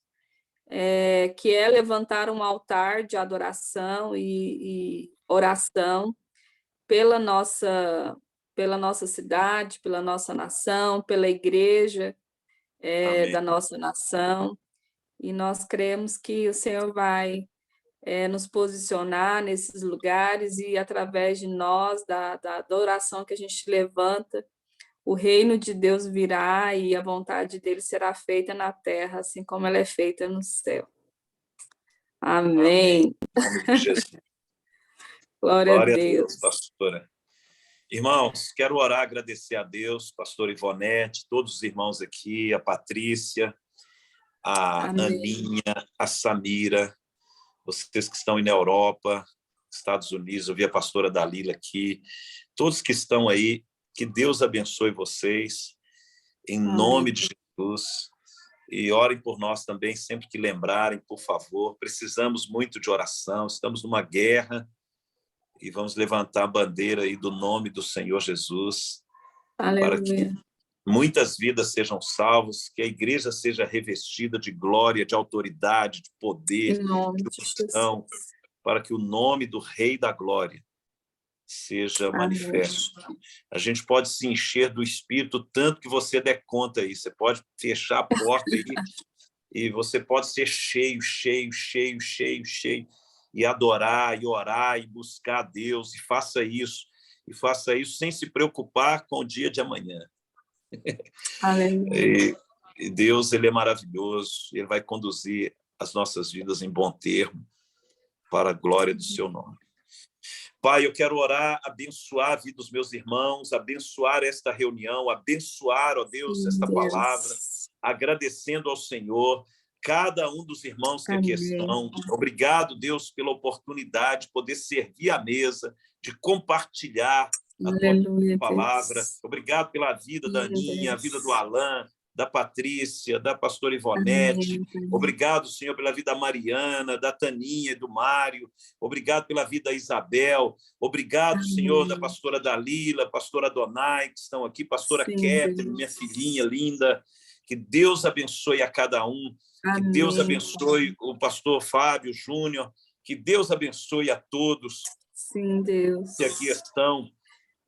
que é levantar um altar de adoração e oração pela nossa cidade, pela nossa nação, pela igreja da nossa nação. E nós cremos que o Senhor vai nos posicionar nesses lugares e, através de nós, da adoração que a gente levanta, o reino de Deus virá e a vontade dele será feita na terra, assim como ela é feita no céu. Amém. Amém. Jesus. Glória a Deus, pastora. Irmãos, quero orar, agradecer a Deus, pastor Ivonete, todos os irmãos aqui, a Patrícia, a Amém. Aninha, a Samira, vocês que estão aí na Europa, Estados Unidos, eu vi a pastora Dalila aqui, todos que estão aí, que Deus abençoe vocês, em nome de Jesus, e orem por nós também, sempre que lembrarem, por favor, precisamos muito de oração, estamos numa guerra, e vamos levantar a bandeira aí do nome do Senhor Jesus, para que muitas vidas sejam salvas, que a igreja seja revestida de glória, de autoridade, de poder, de unção, para que o nome do Rei da Glória seja manifesto. A gente pode se encher do Espírito tanto que você der conta aí. Você pode fechar a porta aí e você pode ser cheio, cheio, cheio, cheio, cheio, e adorar, e orar, e buscar a Deus, e faça isso sem se preocupar com o dia de amanhã. E Deus, ele é maravilhoso, ele vai conduzir as nossas vidas em bom termo, para a glória do seu nome. Pai, eu quero orar, abençoar a vida dos meus irmãos, abençoar esta reunião, abençoar, ó Deus, esta palavra, agradecendo ao Senhor, cada um dos irmãos que aqui estão. Obrigado, Deus, pela oportunidade de poder servir à mesa, de compartilhar a tua Aleluia, palavra. Deus. Obrigado pela vida da Amém, Aninha, a Deus. vida do Alain, da Patrícia, da pastora Ivonete. Amém, Pai. Obrigado, Senhor, pela vida da Mariana, da Taninha e do Mário. Obrigado pela vida da Isabel. Obrigado, Senhor, da Amém. pastora Dalila, pastora Donai, que estão aqui, pastora Sim, Catherine, minha Deus. filhinha linda. Que Deus abençoe a cada um. Que Deus Amém, abençoe o pastor Fábio Júnior. Que Deus abençoe a todos sim, Deus. que aqui estão,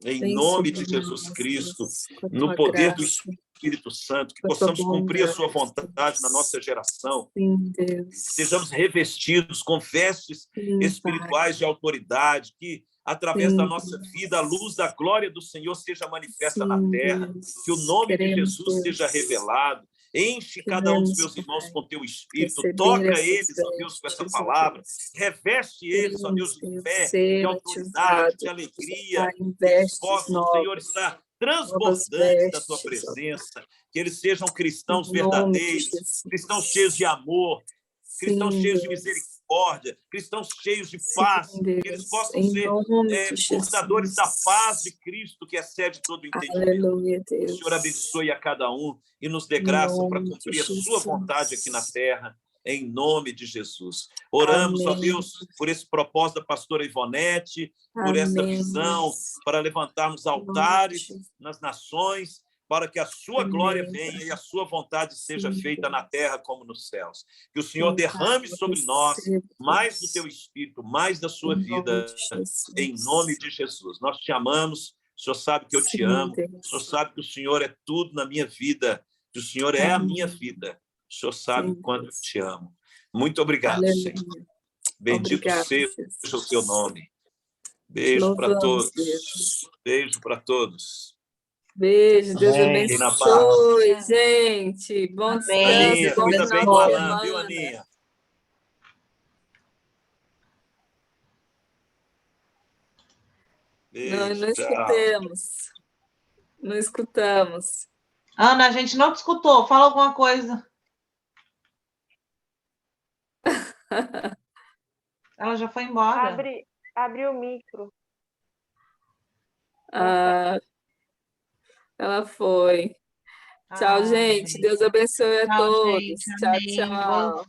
em Vem nome de sobre Jesus nós, Cristo, Deus, com a no tua poder do graça, Espírito Santo, que com a tua possamos cumprir a sua bondade, vontade na Deus. nossa geração, Sim, que Deus. sejamos revestidos com vestes Sim, espirituais Pai. de autoridade, que através da Sim, nossa Deus. vida a luz da glória do Senhor seja manifesta na Sim, terra, que o Deus. nome de Queremos, Jesus seja Deus. revelado. Enche cada um dos Queremos, meus irmãos Pai, com teu Espírito, receber toca essas eles, ó Deus, com essa vestes, ó palavra, Deus. reveste eles, ó Deus, Queremos, de Deus, fé, de ser autoridade, de ativados, alegria, em que eles vestes possam, Senhor, novas, estar novas transbordantes da tua vestes, ó Deus. presença, que eles sejam Em cristãos nome de verdadeiros, cristãos cheios Jesus. de amor, cristãos Sim, cheios de Deus. misericórdia, cristãos cheios de Sim, paz, que eles Deus. possam Em ser nome de portadores da paz de Jesus. Cristo, que excede todo o entendimento. Aleluia, Que o Senhor Deus. abençoe a cada um e nos dê Em graça para nome de cumprir a sua vontade aqui na Jesus. terra, em nome de Jesus. Oramos, ó Amém. Deus, por esse propósito da pastora Ivonete, por essa Amém, visão, Deus. para levantarmos Em nome de altares Jesus. nas nações, para que a sua glória Amém, venha e Pai. a sua vontade seja Sim, feita na Deus. terra como nos céus. Que o Senhor Sim, Pai. derrame sobre nós Receba, mais do teu Deus. espírito, mais da sua Em nome vida, de em nome Jesus. de Jesus. Nós te amamos, o Senhor sabe que eu te Sim, amo, o Senhor Deus. sabe que o Senhor é tudo na minha vida, que o Senhor é a minha Amém. vida. O Senhor sabe o Sim, quanto eu Deus. te amo. Muito obrigado, Senhor. Aleluia. Bendito Obrigada, seja o teu Jesus. nome. Te Beijo para louvamos, todos. Deus. Beijo para todos. Beijo, Deus Amém. Fiquem na paz. abençoe, gente. Bom Amém. descanso, Aninha, bom cuida Deus bem final do de abençoe. Alain, viu, semana. Aninha? Não, Beijo, não tchau. escutemos. Não escutamos. Ana, a gente não te escutou. Fala alguma coisa. Ela já foi embora. Abre o micro. Ah, ela foi. Tchau, gente. Gente. Deus abençoe a Tchau, todos. gente. Tchau, Amém. Bom tchau.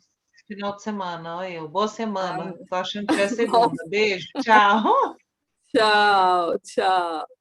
final de semana. Olha eu. Boa semana. Amém. Tô achando que já é Bom, segunda. Beijo. Tchau. tchau, tchau.